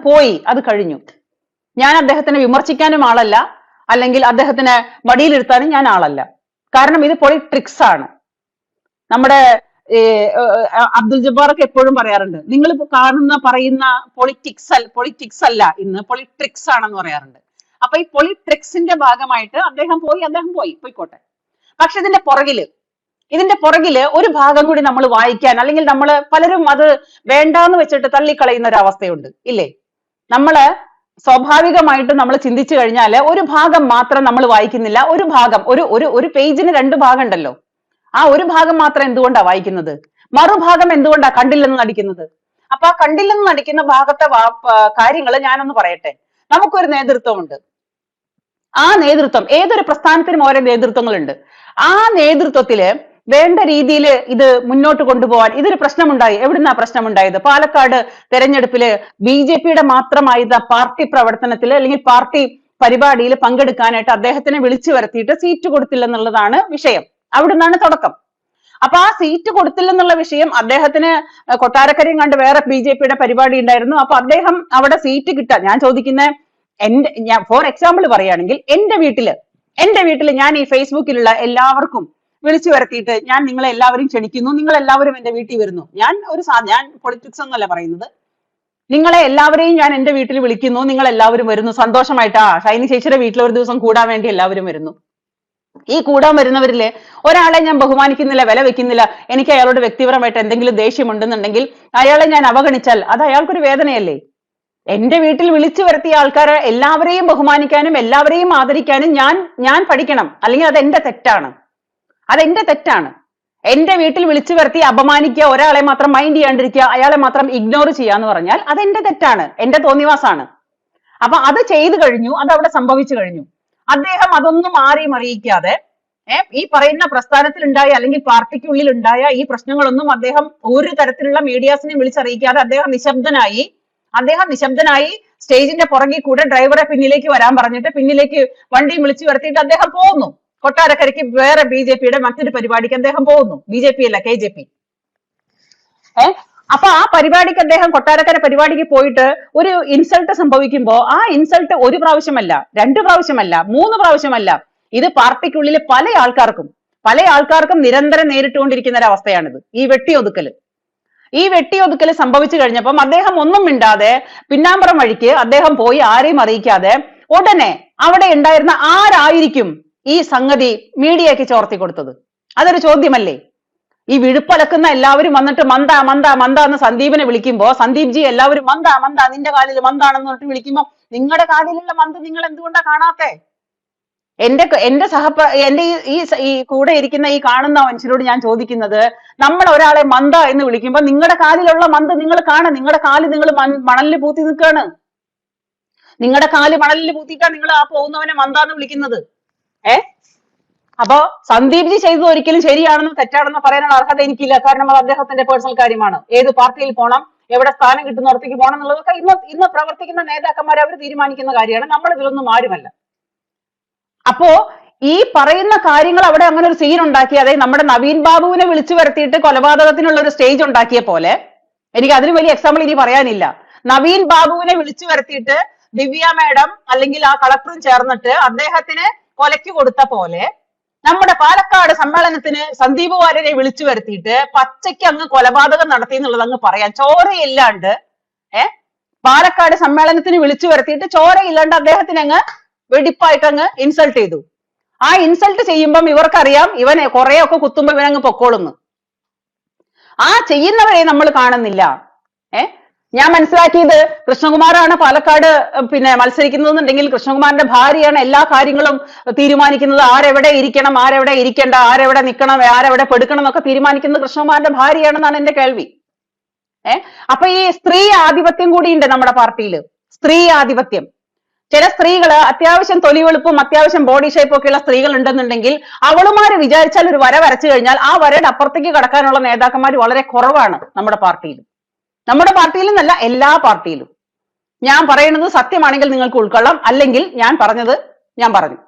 അത് കഴിഞ്ഞു. ഞാൻ അദ്ദേഹത്തിനെ വിമർശിക്കാനും ആളല്ല, അല്ലെങ്കിൽ അദ്ദേഹത്തിന് മടിയിലിരുത്താനും ഞാൻ ആളല്ല. കാരണം ഇത് പൊളിട്രിക്സ് ആണ്. നമ്മുടെ അബ്ദുൽ ജബ്ബാറൊക്കെ എപ്പോഴും പറയാറുണ്ട്, നിങ്ങൾ ഇപ്പൊ പറയുന്ന പൊളിറ്റിക്സ് അല്ല ഇന്ന്, പൊളിട്രിക്സ് ആണെന്ന് പറയാറുണ്ട്. അപ്പൊ ഈ പൊളിട്രിക്സിന്റെ ഭാഗമായിട്ട് അദ്ദേഹം പോയിക്കോട്ടെ. പക്ഷെ ഇതിന്റെ പുറകില് ഒരു ഭാഗം കൂടി നമ്മൾ വായിക്കാൻ, അല്ലെങ്കിൽ നമ്മൾ പലരും അത് വേണ്ടാന്ന് വെച്ചിട്ട് തള്ളിക്കളയുന്ന ഒരു അവസ്ഥയുണ്ട് ഇല്ലേ? നമ്മള് സ്വാഭാവികമായിട്ടും നമ്മൾ ചിന്തിച്ചു കഴിഞ്ഞാൽ ഒരു ഭാഗം മാത്രം നമ്മൾ വായിക്കുന്നില്ല. ഒരു ഭാഗം, ഒരു പേജിന് 2 ഭാഗം ഉണ്ടല്ലോ, ആ ഒരു ഭാഗം മാത്രം എന്തുകൊണ്ടാ വായിക്കുന്നത്? മറുഭാഗം എന്തുകൊണ്ടാ കണ്ടില്ലെന്ന് നടിക്കുന്നത്? അപ്പൊ ആ കണ്ടില്ലെന്ന് നടിക്കുന്ന ഭാഗത്തെ കാര്യങ്ങൾ ഞാനൊന്ന് പറയട്ടെ. നമുക്കൊരു നേതൃത്വമുണ്ട്. ആ നേതൃത്വം, ഏതൊരു പ്രസ്ഥാനത്തിനും ഓരോ നേതൃത്വങ്ങളുണ്ട്. ആ നേതൃത്വത്തില് വേണ്ട രീതിയിൽ ഇത് മുന്നോട്ട് കൊണ്ടുപോകാൻ ഇതൊരു പ്രശ്നമുണ്ടായി. എവിടുന്നാ പ്രശ്നമുണ്ടായത്? പാലക്കാട് തെരഞ്ഞെടുപ്പില് BJP-യുടെ മാത്രമായിരുന്ന പാർട്ടി പ്രവർത്തനത്തിൽ അല്ലെങ്കിൽ പാർട്ടി പരിപാടിയിൽ പങ്കെടുക്കാനായിട്ട് അദ്ദേഹത്തിനെ വിളിച്ചു വരുത്തിയിട്ട് സീറ്റ് കൊടുത്തില്ലെന്നുള്ളതാണ് വിഷയം. അവിടുന്നാണ് തുടക്കം. അപ്പൊ ആ സീറ്റ് കൊടുത്തില്ലെന്നുള്ള വിഷയം അദ്ദേഹത്തിന് കൊട്ടാരക്കരയും കണ്ട് വേറെ BJP-യുടെ പരിപാടി ഉണ്ടായിരുന്നു. അപ്പൊ അദ്ദേഹം അവിടെ സീറ്റ് കിട്ടാൻ, ഞാൻ ചോദിക്കുന്ന ഞാൻ ഫോർ എക്സാമ്പിൾ പറയുകയാണെങ്കിൽ എന്റെ വീട്ടില് ഞാൻ ഈ ഫേസ്ബുക്കിലുള്ള എല്ലാവർക്കും വിളിച്ചു വരുത്തിയിട്ട് ഞാൻ നിങ്ങളെ എല്ലാവരും ക്ഷണിക്കുന്നു, നിങ്ങൾ എല്ലാവരും എന്റെ വീട്ടിൽ വരുന്നു. ഞാൻ പൊളിറ്റിക്സ് ഒന്നല്ല പറയുന്നത്, നിങ്ങളെ എല്ലാവരെയും ഞാൻ എന്റെ വീട്ടിൽ വിളിക്കുന്നു, നിങ്ങൾ എല്ലാവരും വരുന്നു, സന്തോഷമായിട്ടാ ഷൈനി ചേച്ചിയുടെ വീട്ടിൽ ഒരു ദിവസം കൂടാൻ വേണ്ടി എല്ലാവരും വരുന്നു. ഈ കൂടാൻ വരുന്നവരില് ഒരാളെ ഞാൻ ബഹുമാനിക്കുന്നില്ല, വില വെക്കുന്നില്ല, എനിക്ക് അയാളോട് വ്യക്തിപരമായിട്ട് എന്തെങ്കിലും ദേഷ്യമുണ്ടെന്നുണ്ടെങ്കിൽ അയാളെ ഞാൻ അവഗണിച്ചാൽ അത് അയാൾക്കൊരു വേദനയല്ലേ? എന്റെ വീട്ടിൽ വിളിച്ചു വരുത്തിയ ആൾക്കാരെ എല്ലാവരെയും ബഹുമാനിക്കാനും എല്ലാവരെയും ആദരിക്കാനും ഞാൻ പഠിക്കണം, അല്ലെങ്കിൽ അതെന്റെ തെറ്റാണ്. എന്റെ വീട്ടിൽ വിളിച്ചു വരുത്തി അപമാനിക്കുക, ഒരാളെ മാത്രം മൈൻഡ് ചെയ്യാണ്ടിരിക്കുക, അയാളെ മാത്രം ഇഗ്നോർ ചെയ്യാന്ന് പറഞ്ഞാൽ അതെന്റെ തെറ്റാണ്, എന്റെ തോന്നിവാസാണ്. അപ്പൊ അത് ചെയ്തു കഴിഞ്ഞു, അത് അവിടെ സംഭവിച്ചു കഴിഞ്ഞു. അദ്ദേഹം അതൊന്നും ആരെയും അറിയിക്കാതെ ഈ പറയുന്ന പ്രസ്ഥാനത്തിൽ ഉണ്ടായ അല്ലെങ്കിൽ പാർട്ടിക്കുള്ളിൽ ഉണ്ടായ ഈ പ്രശ്നങ്ങളൊന്നും അദ്ദേഹം ഒരു തരത്തിലുള്ള മീഡിയാസിനെ വിളിച്ചറിയിക്കാതെ അദ്ദേഹം നിശബ്ദനായി സ്റ്റേജിന്റെ പുറകിൽ കൂടെ ഡ്രൈവറെ പിന്നിലേക്ക് വരാൻ പറഞ്ഞിട്ട് പിന്നിലേക്ക് വണ്ടിയും വിളിച്ചു വരുത്തിയിട്ട് അദ്ദേഹം പോകുന്നു. കൊട്ടാരക്കരയ്ക്ക് വേറെ BJP-യുടെ മറ്റൊരു പരിപാടിക്ക് അദ്ദേഹം പോകുന്നു. BJP അല്ല, KJP. അപ്പൊ ആ പരിപാടിക്ക് അദ്ദേഹം കൊട്ടാരക്കര പരിപാടിക്ക് പോയിട്ട് ഒരു ഇൻസൾട്ട് സംഭവിക്കുമ്പോ ആ ഇൻസൾട്ട് 1 പ്രാവശ്യമല്ല, 2 പ്രാവശ്യമല്ല, 3 പ്രാവശ്യമല്ല, ഇത് പാർട്ടിക്കുള്ളിൽ പല ആൾക്കാർക്കും നിരന്തരം നേരിട്ടുകൊണ്ടിരിക്കുന്ന ഒരു അവസ്ഥയാണിത്. ഈ വെട്ടിയൊതുക്കല് സംഭവിച്ചു കഴിഞ്ഞപ്പം അദ്ദേഹം ഒന്നും മിണ്ടാതെ പിന്നാമ്പറം വഴിക്ക് അദ്ദേഹം പോയി ആരെയും അറിയിക്കാതെ ഉടനെ അവിടെ ഉണ്ടായിരുന്ന ആരായിരിക്കും ഈ സംഗതി മീഡിയയ്ക്ക് ചോർത്തി കൊടുത്തത്? അതൊരു ചോദ്യമല്ലേ? ഈ വിഴുപ്പലക്കുന്ന എല്ലാവരും വന്നിട്ട് മന്ദ എന്ന് സന്ദീപിനെ വിളിക്കുമ്പോ സന്ദീപ് ജി എല്ലാവരും മന്ദ നിന്റെ കാലിൽ മന്ദാണെന്ന് പറഞ്ഞിട്ട് വിളിക്കുമ്പോ നിങ്ങളുടെ കാലിലുള്ള മന്ത് നിങ്ങൾ എന്തുകൊണ്ടാ കാണാത്തെ? എന്റെ ഈ കൂടെ ഇരിക്കുന്ന ഈ കാണുന്ന മനുഷ്യരോട് ഞാൻ ചോദിക്കുന്നത്, നമ്മൾ ഒരാളെ മന്ദ എന്ന് വിളിക്കുമ്പോ നിങ്ങളുടെ കാലിലുള്ള മന്ത് നിങ്ങൾ കാണുക. നിങ്ങളുടെ കാല് നിങ്ങൾ മണലിൽ പൂത്തി നിൽക്കുകയാണ്. നിങ്ങളുടെ കാല് മണലിൽ പൂത്തിയിട്ടാണ് നിങ്ങൾ ആ പോകുന്നവനെ മന്ദാന്ന് വിളിക്കുന്നത്. അപ്പോ സന്ദീപ് ജി ചെയ്തത് ഒരിക്കലും ശരിയാണെന്നോ തെറ്റാണെന്നോ പറയാനുള്ള അർഹത എനിക്കില്ല. കാരണം അത് അദ്ദേഹത്തിന്റെ പേഴ്സണൽ കാര്യമാണ്. ഏത് പാർട്ടിയിൽ പോകണം, എവിടെ സ്ഥാനം കിട്ടുന്നിടത്തേക്ക് പോകണം എന്നുള്ളതൊക്കെ ഇന്ന് പ്രവർത്തിക്കുന്ന നേതാക്കന്മാർ അവർ തീരുമാനിക്കുന്ന കാര്യമാണ്. നമ്മൾ ഇതിലൊന്നും ആരുമല്ല. അപ്പോ ഈ പറയുന്ന കാര്യങ്ങൾ അവിടെ അങ്ങനെ ഒരു സീൻ ഉണ്ടാക്കി, അതായത് നമ്മുടെ നവീൻ ബാബുവിനെ വിളിച്ചു വരുത്തിയിട്ട് കൊലപാതകത്തിനുള്ള ഒരു സ്റ്റേജ് ഉണ്ടാക്കിയ പോലെ, എനിക്ക് അതിന് വലിയ എക്സാമ്പിൾ ഇനി പറയാനില്ല. നവീൻ ബാബുവിനെ വിളിച്ചു വരുത്തിയിട്ട് ദിവ്യ മേഡം അല്ലെങ്കിൽ ആ കളക്ടറും ചേർന്നിട്ട് അദ്ദേഹത്തിന് കൊലയ്ക്ക് കൊടുത്ത പോലെ നമ്മുടെ പാലക്കാട് സമ്മേളനത്തിന് സന്ദീപ് വാര്യരെ വിളിച്ചു വരുത്തിയിട്ട് പച്ചയ്ക്ക് അങ്ങ് കൊലപാതകം നടത്തി എന്നുള്ളത് അങ്ങ് പറയാം. ചോരയില്ലാണ്ട് പാലക്കാട് സമ്മേളനത്തിന് വിളിച്ചു വരുത്തിയിട്ട് ചോരയില്ലാണ്ട് അദ്ദേഹത്തിന് അങ്ങ് വെടിപ്പായിട്ട് അങ്ങ് ഇൻസൾട്ട് ചെയ്തു. ആ ഇൻസൾട്ട് ചെയ്യുമ്പം ഇവർക്കറിയാം ഇവനെ കുറെയൊക്കെ കുത്തുമ്പോ ഇവനങ്ങ് പൊക്കോളുന്നു. ആ ചെയ്യുന്നവരെ നമ്മൾ കാണുന്നില്ല. ഞാൻ മനസ്സിലാക്കിയത് കൃഷ്ണകുമാറാണ് പാലക്കാട് മത്സരിക്കുന്നതെന്നുണ്ടെങ്കിൽ കൃഷ്ണകുമാറിന്റെ ഭാര്യയാണ് എല്ലാ കാര്യങ്ങളും തീരുമാനിക്കുന്നത്. ആരെവിടെ ഇരിക്കണം, ആരെവിടെ ഇരിക്കേണ്ട, ആരെവിടെ നിൽക്കണം, ആരെവിടെ പെടുക്കണം എന്നൊക്കെ തീരുമാനിക്കുന്നത് കൃഷ്ണകുമാറിന്റെ ഭാര്യയാണെന്നാണ് എന്റെ കേൾവി. അപ്പൊ ഈ സ്ത്രീ ആധിപത്യം കൂടിയുണ്ട് നമ്മുടെ പാർട്ടിയിൽ. സ്ത്രീ ആധിപത്യം. ചില സ്ത്രീകള് അത്യാവശ്യം തൊലിവെളുപ്പും അത്യാവശ്യം ബോഡി ഷേപ്പും ഒക്കെ ഉള്ള സ്ത്രീകൾ ഉണ്ടെന്നുണ്ടെങ്കിൽ അവളുമാര് വിചാരിച്ചാൽ ഒരു വര വരച്ചു കഴിഞ്ഞാൽ ആ വരയുടെ അപ്പുറത്തേക്ക് കടക്കാനുള്ള നേതാക്കന്മാർ വളരെ കുറവാണ് നമ്മുടെ പാർട്ടിയിലും. നമ്മുടെ പാർട്ടിയിലും എന്നല്ല, എല്ലാ പാർട്ടിയിലും. ഞാൻ പറയുന്നത് സത്യമാണെങ്കിൽ നിങ്ങൾക്ക് ഉൾക്കൊള്ളാം, അല്ലെങ്കിൽ ഞാൻ പറഞ്ഞത് ഞാൻ പറഞ്ഞു.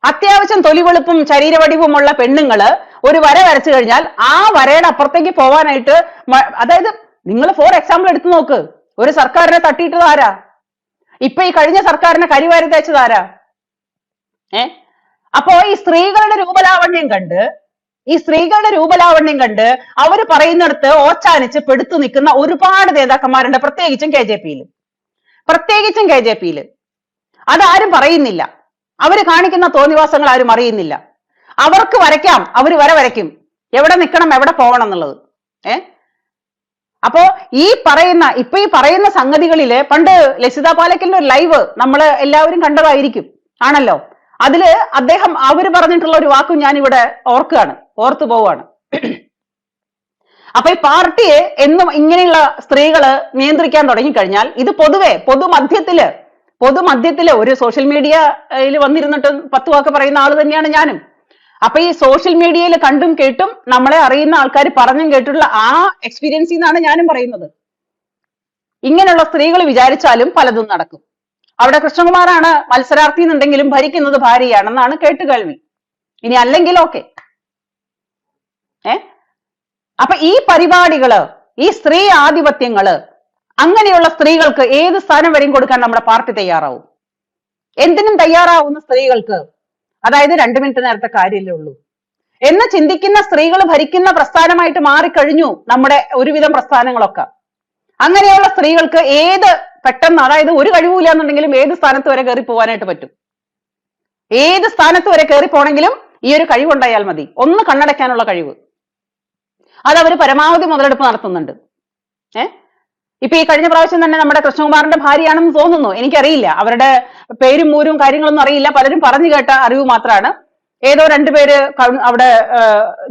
അത്യാവശ്യം തൊലിവെളുപ്പും ശരീരവടിവുമുള്ള പെണ്ണുങ്ങള് ഒരു വര വരച്ചു കഴിഞ്ഞാൽ ആ വരയുടെ അപ്പുറത്തേക്ക് പോവാനായിട്ട്, അതായത് നിങ്ങൾ ഫോർ എക്സാമ്പിൾ എടുത്തു നോക്ക്, ഒരു സർക്കാരിനെ തട്ടിയിട്ടത് ആരാ? ഇപ്പൊ ഈ കഴിഞ്ഞ സർക്കാരിനെ കരിവാരി തേച്ചത് ആരാ? അപ്പോ ഈ സ്ത്രീകളുടെ രൂപലാവണ്യം കണ്ട് അവര് പറയുന്നിടത്ത് ഓച്ചാനിച്ച് പെടുത്തു നിൽക്കുന്ന ഒരുപാട് നേതാക്കന്മാരുണ്ട്, പ്രത്യേകിച്ചും കെ ജെ പിയില്. അതാരും പറയുന്നില്ല. അവര് കാണിക്കുന്ന തോന്നിവാസങ്ങൾ ആരും അറിയുന്നില്ല. അവർക്ക് വരയ്ക്കാം, അവര് വര വരയ്ക്കും, എവിടെ നിൽക്കണം എവിടെ പോകണം എന്നുള്ളത്. അപ്പോ ഈ പറയുന്ന സംഗതികളില് പണ്ട് ലസിത പാലക്കലിന്റെ ഒരു ലൈവ് നമ്മള് എല്ലാവരും കണ്ടതായിരിക്കും, ആണല്ലോ. അതില് അവര് പറഞ്ഞിട്ടുള്ള ഒരു വാക്കും ഞാൻ ഇവിടെ ഓർത്തു പോവാണ്. അപ്പൊ ഈ പാർട്ടിയെ എന്നും ഇങ്ങനെയുള്ള സ്ത്രീകള് നിയന്ത്രിക്കാൻ തുടങ്ങിക്കഴിഞ്ഞാൽ ഇത് പൊതുമധ്യത്തില് ഒരു സോഷ്യൽ മീഡിയയിൽ വന്നിരുന്നിട്ട് 10 വാക്ക് പറയുന്ന ആള് തന്നെയാണ് ഞാനും. അപ്പൊ ഈ സോഷ്യൽ മീഡിയയിൽ കണ്ടും കേട്ടും നമ്മളെ അറിയുന്ന ആൾക്കാർ പറഞ്ഞും കേട്ടിട്ടുള്ള ആ എക്സ്പീരിയൻസിൽ നിന്നാണ് ഞാനും പറയുന്നത്. ഇങ്ങനെയുള്ള സ്ത്രീകൾ വിചാരിച്ചാലും പലതും നടക്കും. അവിടെ കൃഷ്ണകുമാറാണ് മത്സരാർത്ഥി എന്നുണ്ടെങ്കിലും ഭരിക്കുന്നത് ഭാര്യയാണെന്നാണ് കേട്ടുകേൾവി. ഇനി അല്ലെങ്കിൽ ഓക്കെ. അപ്പൊ ഈ പരിപാടികള്, ഈ സ്ത്രീ ആധിപത്യങ്ങള്, അങ്ങനെയുള്ള സ്ത്രീകൾക്ക് ഏത് സ്ഥാനം വരെയും കൊടുക്കാൻ നമ്മുടെ പാർട്ടി തയ്യാറാവും. എന്തിനും തയ്യാറാവുന്ന സ്ത്രീകൾക്ക്, അതായത് 2 മിനിറ്റ് നേരത്തെ കാര്യമല്ലേ ഉള്ളൂ എന്ന് ചിന്തിക്കുന്ന സ്ത്രീകൾ ഭരിക്കുന്ന പ്രസ്ഥാനമായിട്ട് മാറിക്കഴിഞ്ഞു നമ്മുടെ ഒരുവിധം പ്രസ്ഥാനങ്ങളൊക്കെ. അങ്ങനെയുള്ള സ്ത്രീകൾക്ക് പെട്ടെന്ന്, അതായത് ഒരു കഴിവില്ല എന്നുണ്ടെങ്കിലും ഏത് സ്ഥാനത്ത് വരെ കയറി പോകാനായിട്ട് പറ്റും. ഏത് സ്ഥാനത്ത് വരെ കയറി പോണെങ്കിലും ഈ ഒരു കഴിവുണ്ടായാൽ മതി, ഒന്ന് കണ്ണടയ്ക്കാനുള്ള കഴിവ്. അത് അവർ പരമാവധി മുതലെടുപ്പ് നടത്തുന്നുണ്ട്. ഇപ്പൊ ഈ കഴിഞ്ഞ പ്രാവശ്യം തന്നെ നമ്മുടെ കൃഷ്ണകുമാറിന്റെ ഭാര്യയാണെന്ന് തോന്നുന്നു, എനിക്കറിയില്ല, അവരുടെ പേരും മൂരും കാര്യങ്ങളൊന്നും അറിയില്ല, പലരും പറഞ്ഞു കേട്ട അറിവ് മാത്രമാണ്. ഏതോ 2 പേര് അവിടെ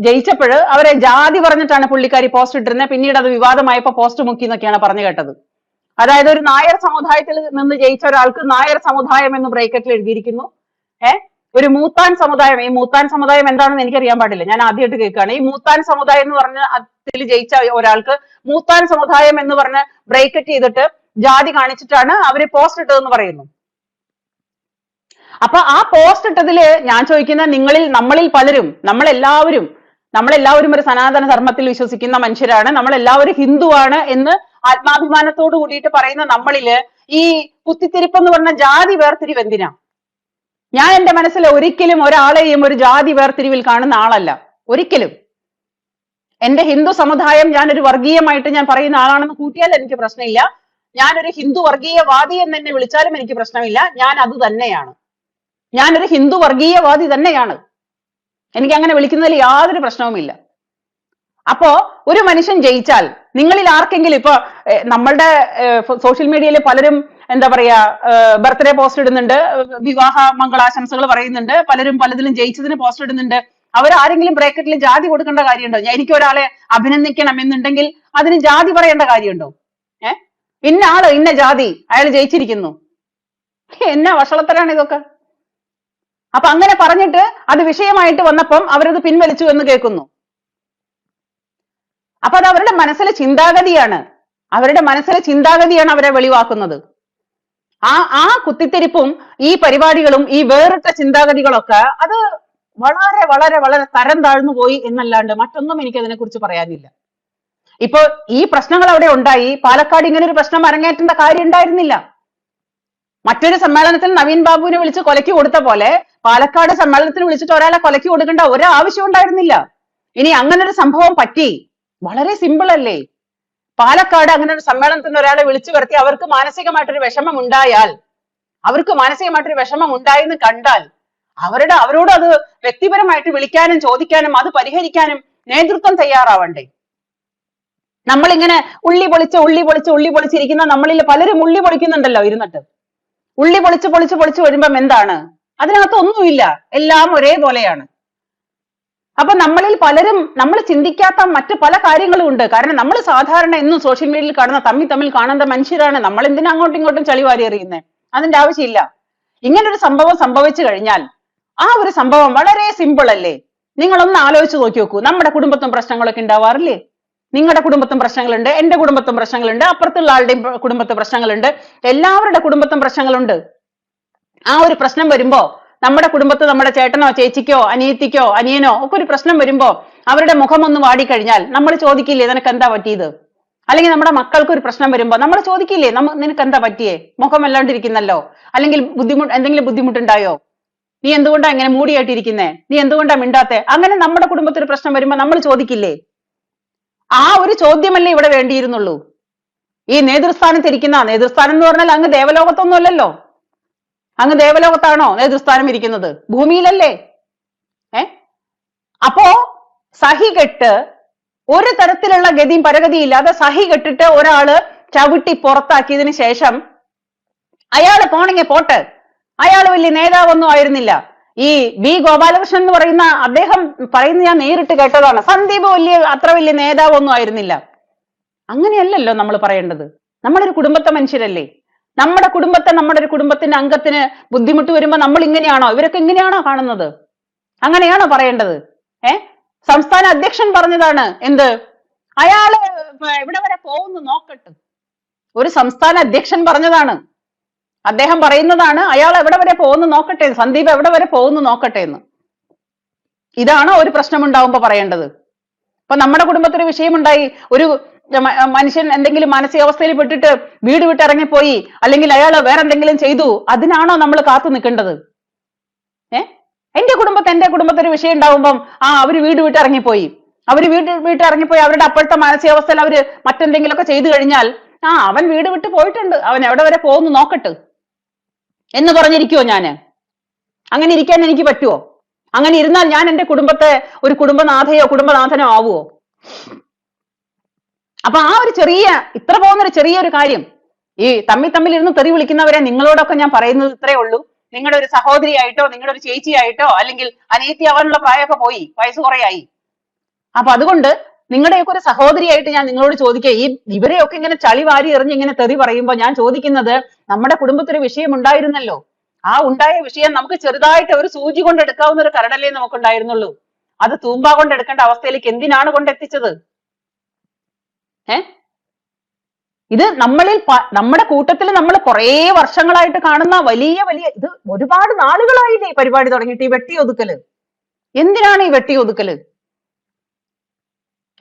ജയിച്ചപ്പോൾ അവരെ ജാതി പറഞ്ഞിട്ടാണ് പുള്ളിക്കാരി പോസ്റ്റ് ഇട്ടിരുന്നത്. പിന്നീട് അത് വിവാദമായപ്പോ പോസ്റ്റ് മുക്കി എന്നൊക്കെയാണ് പറഞ്ഞു കേട്ടത്. അതായത് ഒരു നായർ സമുദായത്തിൽ നിന്ന് ജയിച്ച ഒരാൾക്ക് നായർ സമുദായം എന്ന് ബ്രേക്കറ്റിൽ എഴുതിയിരിക്കുന്നു. ഒരു മൂത്താൻ സമുദായം, ഈ മൂത്താൻ സമുദായം എന്താണെന്ന് എനിക്കറിയാൻ പാടില്ല, ഞാൻ ആദ്യമായിട്ട് കേൾക്കുകയാണ്. ഈ മൂത്താൻ സമുദായം എന്ന് പറഞ്ഞ അതിൽ ജയിച്ച ഒരാൾക്ക് മൂത്താൻ സമുദായം എന്ന് പറഞ്ഞ് ബ്രേക്കറ്റ് ചെയ്തിട്ട് ജാതി കാണിച്ചിട്ടാണ് അവര് പോസ്റ്റ് ഇട്ടതെന്ന് പറയുന്നു. അപ്പൊ ആ പോസ്റ്റ് ഇട്ടതില് ഞാൻ ചോദിക്കുന്ന, നമ്മളിൽ പലരും, നമ്മളെല്ലാവരും ഒരു സനാതന ധർമ്മത്തിൽ വിശ്വസിക്കുന്ന മനുഷ്യരാണ്, നമ്മളെല്ലാവരും ഹിന്ദുവാണ് എന്ന് ആത്മാഭിമാനത്തോട് കൂടിയിട്ട് പറയുന്ന നമ്മളില് ഈ കുത്തിത്തിരിപ്പ് എന്ന് പറഞ്ഞ ജാതി വേർതിരിവ് എന്തിനാ? ഞാൻ എന്റെ മനസ്സിൽ ഒരിക്കലും ഒരാളെയും ഒരു ജാതി വേർതിരിവിൽ കാണുന്ന ആളല്ല, ഒരിക്കലും. എന്റെ ഹിന്ദു സമുദായം ഞാനൊരു വർഗീയമായിട്ട് ഞാൻ പറയുന്ന ആളാണെന്ന് കൂട്ടിയാൽ എനിക്ക് പ്രശ്നമില്ല. ഞാനൊരു ഹിന്ദു വർഗീയവാദി എന്ന് എന്നെ വിളിച്ചാലും എനിക്ക് പ്രശ്നമില്ല. ഞാൻ അത് തന്നെയാണ്, ഞാനൊരു ഹിന്ദു വർഗീയവാദി തന്നെയാണ്. എനിക്ക് അങ്ങനെ വിളിക്കുന്നതിൽ യാതൊരു പ്രശ്നവുമില്ല. അപ്പോ ഒരു മനുഷ്യൻ ജയിച്ചാൽ, നിങ്ങളിൽ ആർക്കെങ്കിലും, ഇപ്പൊ നമ്മളുടെ സോഷ്യൽ മീഡിയയിൽ പലരും എന്താ പറയാ ബർത്ത്ഡേ പോസ്റ്റ് ഇടുന്നുണ്ട്, വിവാഹ മംഗളാശംസകൾ പറയുന്നുണ്ട്, പലരും പലതിലും ജയിച്ചതിന് പോസ്റ്റ് ഇടുന്നുണ്ട്. അവരാരെങ്കിലും ബ്രാക്കറ്റിൽ ജാതി കൊടുക്കേണ്ട കാര്യമുണ്ടോ? എനിക്ക് ഒരാളെ അഭിനന്ദിക്കണം എന്നുണ്ടെങ്കിൽ അതിന് ജാതി പറയേണ്ട കാര്യമുണ്ടോ? ഇന്ന ആള് ഇന്ന ജാതി, അയാൾ ജയിച്ചിരിക്കുന്നു, എന്നാ വഷളത്തരാണ് ഇതൊക്കെ. അപ്പൊ അങ്ങനെ പറഞ്ഞിട്ട് അത് വിഷയമായിട്ട് വന്നപ്പം അവരത് പിൻവലിച്ചു എന്ന് കേൾക്കുന്നു. അപ്പൊ അത് അവരുടെ മനസ്സിലെ ചിന്താഗതിയാണ്, അവരെ വെളിവാക്കുന്നത്. ആ കുത്തിത്തിരിപ്പും ഈ പരിപാടികളും ഈ വേറിട്ട ചിന്താഗതികളൊക്കെ അത് വളരെ വളരെ വളരെ തരം താഴ്ന്നു പോയി എന്നല്ലാണ്ട് മറ്റൊന്നും എനിക്ക് അതിനെ കുറിച്ച് പറയാനില്ല. ഇപ്പൊ ഈ പ്രശ്നങ്ങൾ അവിടെ ഉണ്ടായി. പാലക്കാട് ഇങ്ങനെ ഒരു പ്രശ്നം അരങ്ങേറ്റേണ്ട കാര്യം ഉണ്ടായിരുന്നില്ല. മറ്റൊരു സമ്മേളനത്തിൽ നവീൻ ബാബുവിനെ വിളിച്ച് കൊലയ്ക്ക് കൊടുത്ത പോലെ പാലക്കാട് സമ്മേളനത്തിന് വിളിച്ചിട്ട് ഒരാളെ കൊലയ്ക്ക് കൊടുക്കേണ്ട ഒരാവശ്യം ഉണ്ടായിരുന്നില്ല. ഇനി അങ്ങനെ ഒരു സംഭവം പറ്റി, വളരെ സിമ്പിൾ അല്ലേ? പാലക്കാട് അങ്ങനെ ഒരു സമ്മേളനത്തിന് ഒരാളെ വിളിച്ചു വരുത്തി അവർക്ക് മാനസികമായിട്ടൊരു വിഷമം ഉണ്ടായെന്ന് കണ്ടാൽ അവരോട് അത് വ്യക്തിപരമായിട്ട് വിളിക്കാനും ചോദിക്കാനും അത് പരിഹരിക്കാനും നേതൃത്വം തയ്യാറാവണ്ടേ? നമ്മളിങ്ങനെ ഉള്ളി പൊളിച്ചിരിക്കുന്ന നമ്മളിൽ പലരും ഉള്ളി പൊളിക്കുന്നുണ്ടല്ലോ ഇരുന്നിട്ട്. ഉള്ളി പൊളിച്ച് വരുമ്പം എന്താണ്? അതിനകത്ത് ഒന്നുമില്ല, എല്ലാം ഒരേപോലെയാണ്. അപ്പൊ നമ്മളിൽ പലരും നമ്മൾ ചിന്തിക്കാത്ത മറ്റു പല കാര്യങ്ങളും ഉണ്ട്. കാരണം നമ്മൾ സാധാരണ എന്നും സോഷ്യൽ മീഡിയയിൽ കാണുന്ന തമ്മിൽ കാണുന്ന മനുഷ്യരാണ്. നമ്മൾ എന്തിനാ അങ്ങോട്ടും ഇങ്ങോട്ടും ചളി വാരി എറിയുന്നത്? അതിന്റെ ആവശ്യമില്ല. ഇങ്ങനൊരു സംഭവം സംഭവിച്ചു കഴിഞ്ഞാൽ ആ ഒരു സംഭവം വളരെ സിമ്പിൾ അല്ലേ? നിങ്ങളൊന്ന് ആലോചിച്ച് നോക്കി നോക്കൂ. നമ്മുടെ കുടുംബത്തും പ്രശ്നങ്ങളൊക്കെ ഉണ്ടാവാറില്ലേ? നിങ്ങളുടെ കുടുംബത്തും പ്രശ്നങ്ങളുണ്ട്, എന്റെ കുടുംബത്തും പ്രശ്നങ്ങളുണ്ട്, അപ്പുറത്തുള്ള ആളുടെയും കുടുംബത്ത് പ്രശ്നങ്ങളുണ്ട്, എല്ലാവരുടെ കുടുംബത്തും പ്രശ്നങ്ങളുണ്ട്. ആ ഒരു പ്രശ്നം വരുമ്പോ നമ്മുടെ കുടുംബത്ത് നമ്മുടെ ചേട്ടനോ ചേച്ചിക്കോ അനിയത്തിക്കോ അനിയനോ ഒക്കെ ഒരു പ്രശ്നം വരുമ്പോ അവരുടെ മുഖം ഒന്ന് വാടിക്കഴിഞ്ഞാൽ നമ്മൾ ചോദിക്കില്ലേ നിനക്ക് എന്താ പറ്റിയത്? അല്ലെങ്കിൽ നമ്മുടെ മക്കൾക്ക് ഒരു പ്രശ്നം വരുമ്പോ നമ്മൾ ചോദിക്കില്ലേ നിനക്ക് എന്താ പറ്റിയേ? മുഖം വല്ലാണ്ടിരിക്കുന്നല്ലോ, അല്ലെങ്കിൽ എന്തെങ്കിലും ബുദ്ധിമുട്ടുണ്ടായോ? നീ എന്തുകൊണ്ടാ ഇങ്ങനെ മൂടിയായിട്ടിരിക്കുന്നേ? നീ എന്തുകൊണ്ടാ മിണ്ടാത്തെ? അങ്ങനെ നമ്മുടെ കുടുംബത്തിൽ പ്രശ്നം വരുമ്പോ നമ്മൾ ചോദിക്കില്ലേ? ആ ഒരു ചോദ്യമല്ലേ ഇവിടെ വേണ്ടിയിരുന്നുള്ളൂ. ഈ നേതൃസ്ഥാനത്തിരിക്കുന്ന, നേതൃസ്ഥാനം എന്ന് പറഞ്ഞാൽ അങ്ങ് ദേവലോകത്തൊന്നും അല്ലല്ലോ. അങ്ങ് ദേവലോകത്താണോ നേതൃസ്ഥാനം ഇരിക്കുന്നത്? ഭൂമിയിലല്ലേ? അപ്പോ സഹി കെട്ട് ഒരു തരത്തിലുള്ള ഗതിയും പരഗതിയും ഇല്ലാതെ സഹി കെട്ടിട്ട് ഒരാള് ചവിട്ടി പുറത്താക്കിയതിന് ശേഷം അയാള് പോണെങ്കിൽ പോട്ടെ, അയാൾ വലിയ നേതാവൊന്നും ആയിരുന്നില്ല. ഈ വി ഗോപാലകൃഷ്ണൻ എന്ന് പറയുന്ന അദ്ദേഹം പറയുന്നത് ഞാൻ നേരിട്ട് കേട്ടതാണ്. സന്ദീപ് അത്ര വലിയ നേതാവൊന്നും ആയിരുന്നില്ല. അങ്ങനെയല്ലല്ലോ നമ്മൾ പറയേണ്ടത്. നമ്മളൊരു കുടുംബത്തെ മനുഷ്യരല്ലേ? നമ്മുടെ ഒരു കുടുംബത്തിന്റെ അംഗത്തിന് ബുദ്ധിമുട്ട് വരുമ്പോ നമ്മൾ ഇങ്ങനെയാണോ, ഇവരൊക്കെ ഇങ്ങനെയാണോ കാണുന്നത്? അങ്ങനെയാണോ പറയേണ്ടത്? സംസ്ഥാന അധ്യക്ഷൻ പറഞ്ഞതാണ് എന്ത്? അയാള് എവിടെ വരെ പോകുന്നു നോക്കട്ടെ. ഒരു സംസ്ഥാന അധ്യക്ഷൻ പറഞ്ഞതാണ്. അദ്ദേഹം പറയുന്നതാണ് അയാൾ എവിടെ വരെ പോകുന്നു നോക്കട്ടെ, സന്ദീപ് എവിടെ വരെ പോകുന്നു നോക്കട്ടെ എന്ന്. ഇതാണോ ഒരു പ്രശ്നം ഉണ്ടാവുമ്പോ പറയേണ്ടത്? അപ്പൊ നമ്മുടെ കുടുംബത്തിൽ വിഷയമുണ്ടായി, ഒരു മനുഷ്യൻ എന്തെങ്കിലും മാനസികാവസ്ഥയിൽ പെട്ടിട്ട് വീട് വിട്ടിറങ്ങിപ്പോയി, അല്ലെങ്കിൽ അയാൾ വേറെ എന്തെങ്കിലും ചെയ്തു, അതിനാണോ നമ്മൾ കാത്തു നിൽക്കേണ്ടത്? എന്റെ കുടുംബത്തിൽ ഒരു വിഷയം ഉണ്ടാവുമ്പം അവര് വീട് വിട്ടിറങ്ങിപ്പോയി, അവരുടെ അപ്പോഴത്തെ മാനസികാവസ്ഥയിൽ അവര് മറ്റെന്തെങ്കിലുമൊക്കെ ചെയ്തു കഴിഞ്ഞാൽ അവൻ വീട് വിട്ട് പോയിട്ടുണ്ട്, അവൻ എവിടെ വരെ പോകുന്നു നോക്കട്ടെ എന്ന് പറഞ്ഞിരിക്കുവോ ഞാന്? അങ്ങനെ ഇരിക്കാൻ എനിക്ക് പറ്റുമോ? അങ്ങനെ ഇരുന്നാൽ ഞാൻ എന്റെ കുടുംബത്തെ ഒരു കുടുംബനാഥനോ ആവുമോ? അപ്പൊ ആ ഒരു ഇത്ര പോകുന്നൊരു ചെറിയൊരു കാര്യം, ഈ തമ്മിൽ ഇരുന്ന് തെറി വിളിക്കുന്നവരെ നിങ്ങളോടൊക്കെ ഞാൻ പറയുന്നത് ഇത്രയേ ഉള്ളൂ. നിങ്ങളുടെ ഒരു സഹോദരിയായിട്ടോ, നിങ്ങളുടെ ഒരു ചേച്ചിയായിട്ടോ, അല്ലെങ്കിൽ അനിയത്തി ആവാനുള്ള പ്രായമൊക്കെ പോയി, വയസ്സ് കുറയായി. അപ്പൊ അതുകൊണ്ട് നിങ്ങളുടെയൊക്കെ ഒരു സഹോദരിയായിട്ട് ഞാൻ നിങ്ങളോട് ചോദിക്കുക, ഇവരെയൊക്കെ ഇങ്ങനെ ചളി വാരി എറിഞ്ഞ് ഇങ്ങനെ തെറി പറയുമ്പോൾ ഞാൻ ചോദിക്കുന്നത്, നമ്മുടെ കുടുംബത്തിൽ വിഷയം ഉണ്ടായിരുന്നല്ലോ, ആ ഉണ്ടായ വിഷയം നമുക്ക് ചെറുതായിട്ട് ഒരു സൂചി കൊണ്ട് എടുക്കാവുന്ന ഒരു കരടല്ലേ നമുക്കുണ്ടായിരുന്നുള്ളൂ. അത് തൂമ്പ കൊണ്ട് എടുക്കേണ്ട അവസ്ഥയിലേക്ക് എന്തിനാണ് കൊണ്ടെത്തിച്ചത്? ഇത് നമ്മുടെ കൂട്ടത്തിൽ നമ്മൾ കുറെ വർഷങ്ങളായിട്ട് കാണുന്ന വലിയ ഇത് ഒരുപാട് നാളുകളായില്ലേ ഈ പരിപാടി തുടങ്ങിയിട്ട്. ഈ വെട്ടിയൊതുക്കല് എന്തിനാണ്? ഈ വെട്ടിയൊതുക്കല്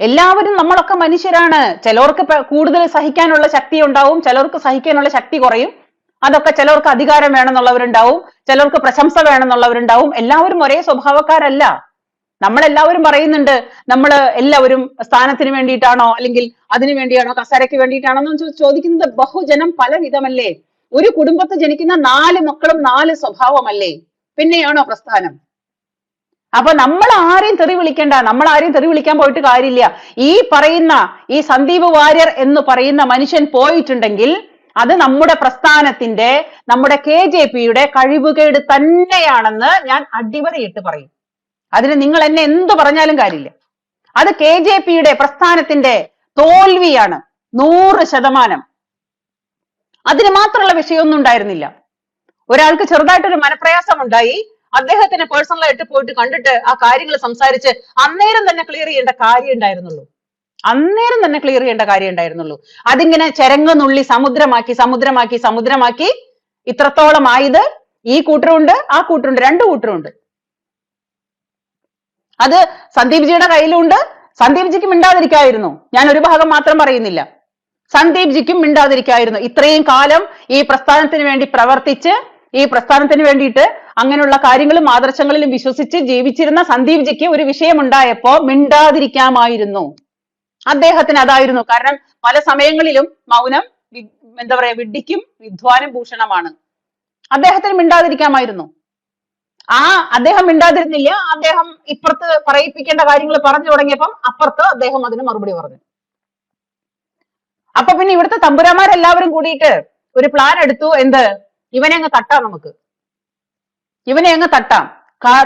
എല്ലാവരും നമ്മളൊക്കെ മനുഷ്യരാണ്. ചിലർക്ക് കൂടുതൽ സഹിക്കാനുള്ള ശക്തി ഉണ്ടാവും, ചിലർക്ക് സഹിക്കാനുള്ള ശക്തി കുറയും. അതൊക്കെ ചിലർക്ക് അധികാരം വേണമെന്നുള്ളവരുണ്ടാവും, ചിലർക്ക് പ്രശംസ വേണമെന്നുള്ളവരുണ്ടാവും. എല്ലാവരും ഒരേ സ്വഭാവക്കാരല്ല. നമ്മളെല്ലാവരും പറയുന്നുണ്ട് നമ്മൾ എല്ലാവരും സ്ഥാനത്തിന് വേണ്ടിയിട്ടാണോ, അല്ലെങ്കിൽ അതിനു വേണ്ടിയാണോ, കസേരയ്ക്ക് വേണ്ടിയിട്ടാണോ എന്ന് ചോദിക്കുന്നത്. ബഹുജനം പല വിധമല്ലേ? ഒരു കുടുംബത്തിൽ ജനിക്കുന്ന 4 മക്കളും 4 സ്വഭാവമല്ലേ? പിന്നെയാണോ പ്രസ്ഥാനം? അപ്പൊ നമ്മൾ ആരെയും തെറി വിളിക്കേണ്ട, നമ്മൾ ആരെയും തെറി വിളിക്കാൻ പോയിട്ട് കാര്യമില്ല. ഈ സന്ദീപ് വാര്യർ എന്ന് പറയുന്ന മനുഷ്യൻ പോയിട്ടുണ്ടെങ്കിൽ അത് നമ്മുടെ പ്രസ്ഥാനത്തിന്റെ, നമ്മുടെ KJP-യുടെ കഴിവുകേട് തന്നെയാണെന്ന് ഞാൻ അടിവരയിട്ട് പറയും. അതിന് നിങ്ങൾ എന്നെ എന്ത് പറഞ്ഞാലും കാര്യമില്ല. അത് KJP-യുടെ പ്രസ്ഥാനത്തിന്റെ തോൽവിയാണ് 100%. അതിന് മാത്രമുള്ള വിഷയമൊന്നും ഉണ്ടായിരുന്നില്ല. ഒരാൾക്ക് ചെറുതായിട്ടൊരു മനപ്രയാസം ഉണ്ടായി, അദ്ദേഹത്തിന് പേഴ്സണലായിട്ട് പോയിട്ട് കണ്ടിട്ട് ആ കാര്യങ്ങൾ സംസാരിച്ച് അന്നേരം തന്നെ ക്ലിയർ ചെയ്യേണ്ട കാര്യം ഉണ്ടായിരുന്നുള്ളൂ. അതിങ്ങനെ ചെരങ്ങുന്നുള്ളി സമുദ്രമാക്കി ഇത്രത്തോളം ആയത് ഈ കൂട്ടരുണ്ട്, ആ കൂട്ടരുണ്ട്, 2 കൂട്ടരുണ്ട്. അത് സന്ദീപ് ജിയുടെ കയ്യിലുണ്ട്. സന്ദീപ് ജിക്ക് മിണ്ടാതിരിക്കായിരുന്നു. ഞാൻ ഒരു ഭാഗം മാത്രം പറയുന്നില്ല, സന്ദീപ് ജിക്കും മിണ്ടാതിരിക്കായിരുന്നു. ഇത്രയും കാലം ഈ പ്രസ്ഥാനത്തിന് വേണ്ടി പ്രവർത്തിച്ച്, ഈ പ്രസ്ഥാനത്തിന് വേണ്ടിയിട്ട് അങ്ങനെയുള്ള കാര്യങ്ങളും ആദർശങ്ങളിലും വിശ്വസിച്ച് ജീവിച്ചിരുന്ന സന്ദീപ് ജിക്ക് ഒരു വിഷയം ഉണ്ടായപ്പോ മിണ്ടാതിരിക്കാമായിരുന്നു. അദ്ദേഹത്തിന് അതായിരുന്നു. കാരണം പല സമയങ്ങളിലും മൗനം വിഡ്ഢിക്കും വിദ്വാനും ഭൂഷണമാണ്. അദ്ദേഹത്തിന് മിണ്ടാതിരിക്കാമായിരുന്നു. അദ്ദേഹം മിണ്ടാതിരുന്നില്ല. അദ്ദേഹം ഇപ്പുറത്ത് പറയിപ്പിക്കേണ്ട കാര്യങ്ങൾ പറഞ്ഞു തുടങ്ങിയപ്പം അപ്പുറത്ത് അദ്ദേഹം അതിന് മറുപടി പറഞ്ഞു. അപ്പൊ പിന്നെ ഇവിടുത്തെ തമ്പുരാന്മാരെല്ലാവരും കൂടിയിട്ട് ഒരു പ്ലാൻ എടുത്തു. ഇവനെ അങ്ങ് തട്ടാം.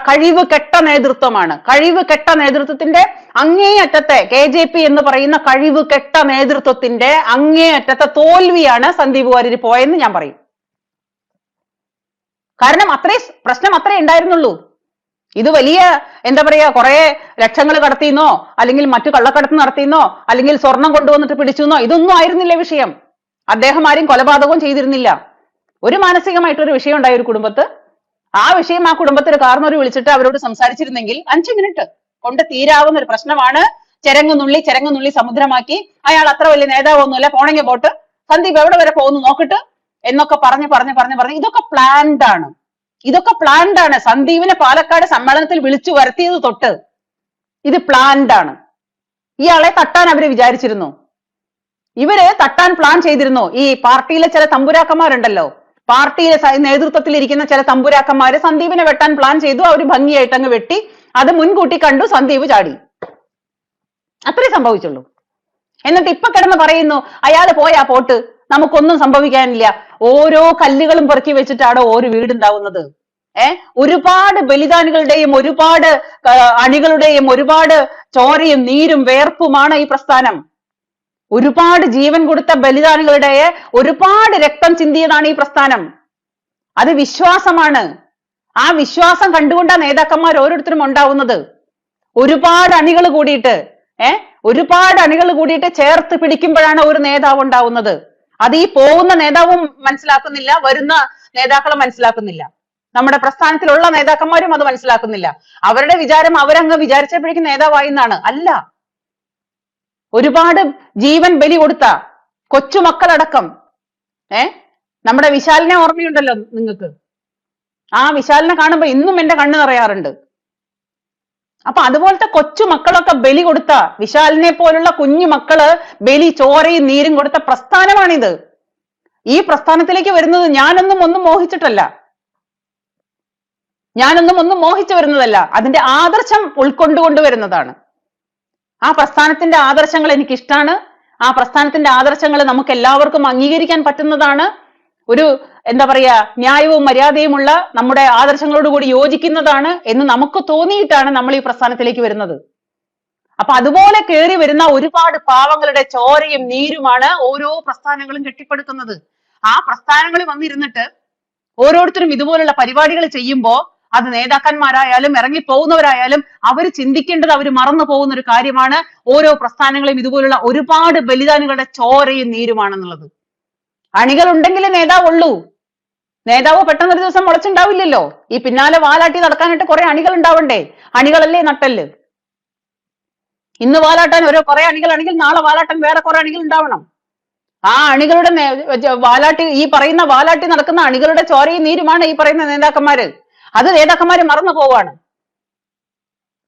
കഴിവ് കെട്ട നേതൃത്വമാണ്. കഴിവ് കെട്ട നേതൃത്വത്തിന്റെ അങ്ങേയറ്റത്തെ KJP എന്ന് പറയുന്ന കഴിവ് കെട്ട നേതൃത്വത്തിന്റെ അങ്ങേയറ്റത്തെ തോൽവിയാണ് സന്ദീപ് വാര്യർ പോയെന്ന് ഞാൻ പറയും. കാരണം പ്രശ്നം അത്രേ ഉണ്ടായിരുന്നുള്ളൂ. ഇത് വലിയ എന്താ പറയാ, കുറെ ലക്ഷങ്ങൾ കടത്തിന്നോ അല്ലെങ്കിൽ മറ്റു കള്ളക്കടത്ത് നടത്തിന്നോ അല്ലെങ്കിൽ സ്വർണം കൊണ്ടുവന്നിട്ട് പിടിച്ചെന്നോ ഇതൊന്നും ആയിരുന്നില്ല വിഷയം. അദ്ദേഹം ആരും കൊലപാതകവും ചെയ്തിരുന്നില്ല. ഒരു മാനസികമായിട്ടൊരു വിഷയം ഉണ്ടായ ഒരു കുടുംബത്ത്, ആ വിഷയം ആ കുടുംബത്തിൽ കാർന്നോര് വിളിച്ചിട്ട് അവരോട് സംസാരിച്ചിരുന്നെങ്കിൽ 5 മിനിറ്റ് കൊണ്ട് തീരാവുന്ന ഒരു പ്രശ്നമാണ് ചെരങ്ങുന്നുള്ളി സമുദ്രമാക്കി, അയാൾ അത്ര വലിയ നേതാവൊന്നുമില്ല, പോണെങ്കിൽ പോട്ട്, സന്ദീപ് എവിടെ വരെ പോകുന്നു നോക്കിട്ട് എന്നൊക്കെ പറഞ്ഞ് ഇതൊക്കെ പ്ലാൻഡ് ആണ്. ഇതൊക്കെ പ്ലാൻഡ് ആണ്. സന്ദീപിനെ പാലക്കാട് സമ്മേളനത്തിൽ വിളിച്ചു വരുത്തിയത് തൊട്ട് ഇത് പ്ലാൻഡ് ആണ്. ഇയാളെ തട്ടാൻ അവര് വിചാരിച്ചിരുന്നു. ഇവര് തട്ടാൻ പ്ലാൻ ചെയ്തിരുന്നു. ഈ പാർട്ടിയിലെ ചില തമ്പുരാക്കന്മാരുണ്ടല്ലോ, പാർട്ടിയിലെ നേതൃത്വത്തിൽ ഇരിക്കുന്ന ചില തമ്പുരാക്കന്മാര് സന്ദീപിനെ വെട്ടാൻ പ്ലാൻ ചെയ്തു. അവര് ഭംഗിയായിട്ട് അങ്ങ് വെട്ടി. അത് മുൻകൂട്ടി കണ്ടു, സന്ദീപ് ചാടി. അത്രേ സംഭവിച്ചുള്ളൂ. എന്നിട്ട് ഇപ്പൊ കിടന്ന് പറയുന്നു അയാള് പോയാ പോട്ട്, നമുക്കൊന്നും സംഭവിക്കാനില്ല. ഓരോ കല്ലുകളും പെറുക്കി വെച്ചിട്ടാണ് ഒരു വീടുണ്ടാവുന്നത്. ഒരുപാട് ബലിദാനികളുടെയും ഒരുപാട് അണികളുടെയും ഒരുപാട് ചോരയും നീരും വേർപ്പുമാണ് ഈ പ്രസ്ഥാനം. ഒരുപാട് ജീവൻ കൊടുത്ത ബലിദാനികളുടെ ഒരുപാട് രക്തം ചിന്തിയതാണ് ഈ പ്രസ്ഥാനം. അത് വിശ്വാസമാണ്. ആ വിശ്വാസം കണ്ടുകൊണ്ടാണ് നേതാക്കന്മാർ ഓരോരുത്തരും ഉണ്ടാവുന്നത്. ഒരുപാട് അണികൾ കൂടിയിട്ട് ഒരുപാട് അണികൾ കൂടിയിട്ട് ചേർത്ത് പിടിക്കുമ്പോഴാണ് ഒരു നേതാവ് ഉണ്ടാവുന്നത്. അത് ഈ പോകുന്ന നേതാവും മനസ്സിലാക്കുന്നില്ല, വരുന്ന നേതാക്കളും മനസ്സിലാക്കുന്നില്ല, നമ്മുടെ പ്രസ്ഥാനത്തിലുള്ള നേതാക്കന്മാരും അത് മനസ്സിലാക്കുന്നില്ല. അവരുടെ വിചാരം അവരങ്ങ് വിചാരിച്ചപ്പോഴേക്കും നേതാവായി എന്നാണ്. അല്ല, ഒരുപാട് ജീവൻ ബലി കൊടുത്ത കൊച്ചുമക്കളടക്കം. നമ്മുടെ വിശാലിനെ ഓർമ്മയുണ്ടല്ലോ നിങ്ങൾക്ക്? ആ വിശാലിനെ കാണുമ്പോ ഇന്നും എന്റെ കണ്ണ് നിറയാറുണ്ട്. അപ്പൊ അതുപോലത്തെ കൊച്ചു മക്കളൊക്കെ ബലി കൊടുത്ത, വിശാലിനെ പോലുള്ള കുഞ്ഞു മക്കള് ബലി ചോരയും നീരും കൊടുത്ത പ്രസ്ഥാനമാണിത്. ഈ പ്രസ്ഥാനത്തിലേക്ക് വരുന്നത് ഞാനൊന്നും മോഹിച്ചിട്ടല്ല, ഒന്നും മോഹിച്ചു വരുന്നതല്ല. അതിന്റെ ആദർശം ഉൾക്കൊണ്ടുകൊണ്ട് വരുന്നതാണ്. ആ പ്രസ്ഥാനത്തിന്റെ ആദർശങ്ങൾ എനിക്കിഷ്ടാണ്. ആ പ്രസ്ഥാനത്തിന്റെ ആദർശങ്ങൾ നമുക്ക് എല്ലാവർക്കും അംഗീകരിക്കാൻ പറ്റുന്നതാണ്. ഒരു എന്താ പറയാ, ന്യായവും മര്യാദയുമുള്ള നമ്മുടെ ആദർശങ്ങളോട് കൂടി യോജിക്കുന്നതാണ് എന്ന് നമുക്ക് തോന്നിയിട്ടാണ് നമ്മൾ ഈ പ്രസ്ഥാനത്തിലേക്ക് വരുന്നത്. അപ്പൊ അതുപോലെ കയറി വരുന്ന ഒരുപാട് പാവങ്ങളുടെ ചോരയും നീരുമാണ് ഓരോ പ്രസ്ഥാനങ്ങളും കെട്ടിപ്പടുക്കുന്നത്. ആ പ്രസ്ഥാനങ്ങളിൽ വന്നിരുന്നിട്ട് ഓരോരുത്തരും ഇതുപോലുള്ള പരിപാടികൾ ചെയ്യുമ്പോ അത് നേതാക്കന്മാരായാലും ഇറങ്ങിപ്പോകുന്നവരായാലും അവർ ചിന്തിക്കേണ്ടത്, അവർ മറന്നു പോകുന്ന ഒരു കാര്യമാണ്. ഓരോ പ്രസ്ഥാനങ്ങളും ഇതുപോലുള്ള ഒരുപാട് ബലിദാനികളുടെ ചോരയും നീരുമാണെന്നുള്ളത്. അണികൾ ഉണ്ടെങ്കിലേ നേതാവുള്ളൂ. നേതാവ് പെട്ടെന്നൊരു ദിവസം മുളച്ചുണ്ടാവില്ലല്ലോ. ഈ പിന്നാലെ വാലാട്ടി നടക്കാനായിട്ട് കുറെ അണികൾ ഉണ്ടാവണ്ടേ? അണികളല്ലേ നട്ടല്. ഇന്ന് വാലാട്ടാൻ കുറെ അണികളാണെങ്കിൽ നാളെ വാലാട്ടാൻ വേറെ കുറെ അണികൾ ഉണ്ടാവണം. ആ അണികളുടെ വാലാട്ടി, ഈ പറയുന്ന വാലാട്ടി നടക്കുന്ന അണികളുടെ ചോരയും നീരുമാണ് ഈ പറയുന്ന നേതാക്കന്മാര്. അത് നേതാക്കന്മാര് മറന്നു പോവാണ്.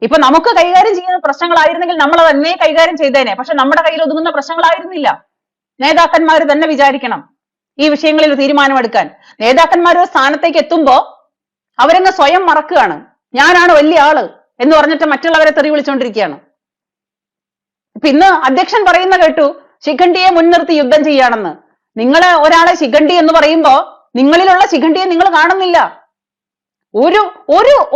ഇപ്പൊ നമുക്ക് കൈകാര്യം ചെയ്യുന്ന പ്രശ്നങ്ങളായിരുന്നെങ്കിൽ നമ്മൾ തന്നെ കൈകാര്യം ചെയ്തേനെ. പക്ഷെ നമ്മുടെ കയ്യിൽ ഒതുങ്ങുന്ന പ്രശ്നങ്ങളായിരുന്നില്ല. നേതാക്കന്മാർ തന്നെ വിചാരിക്കണം ഈ വിഷയങ്ങളിൽ ഒരു തീരുമാനമെടുക്കാൻ. നേതാക്കന്മാർ ഒരു സ്ഥാനത്തേക്ക് എത്തുമ്പോ അവരങ്ങ് സ്വയം മറക്കുകയാണ്. ഞാനാണ് വലിയ ആള് എന്ന് പറഞ്ഞിട്ട് മറ്റുള്ളവരെ തെറി വിളിച്ചുകൊണ്ടിരിക്കുകയാണ്. ഇപ്പൊ ഇന്ന് അധ്യക്ഷൻ പറയുന്ന കേട്ടു, ശിഖണ്ഡിയെ മുൻനിർത്തി യുദ്ധം ചെയ്യാണെന്ന്. നിങ്ങള് ഒരാളെ ശിഖണ്ഡി എന്ന് പറയുമ്പോ നിങ്ങളിലുള്ള ശിഖണ്ഡിയെ നിങ്ങൾ കാണുന്നില്ല.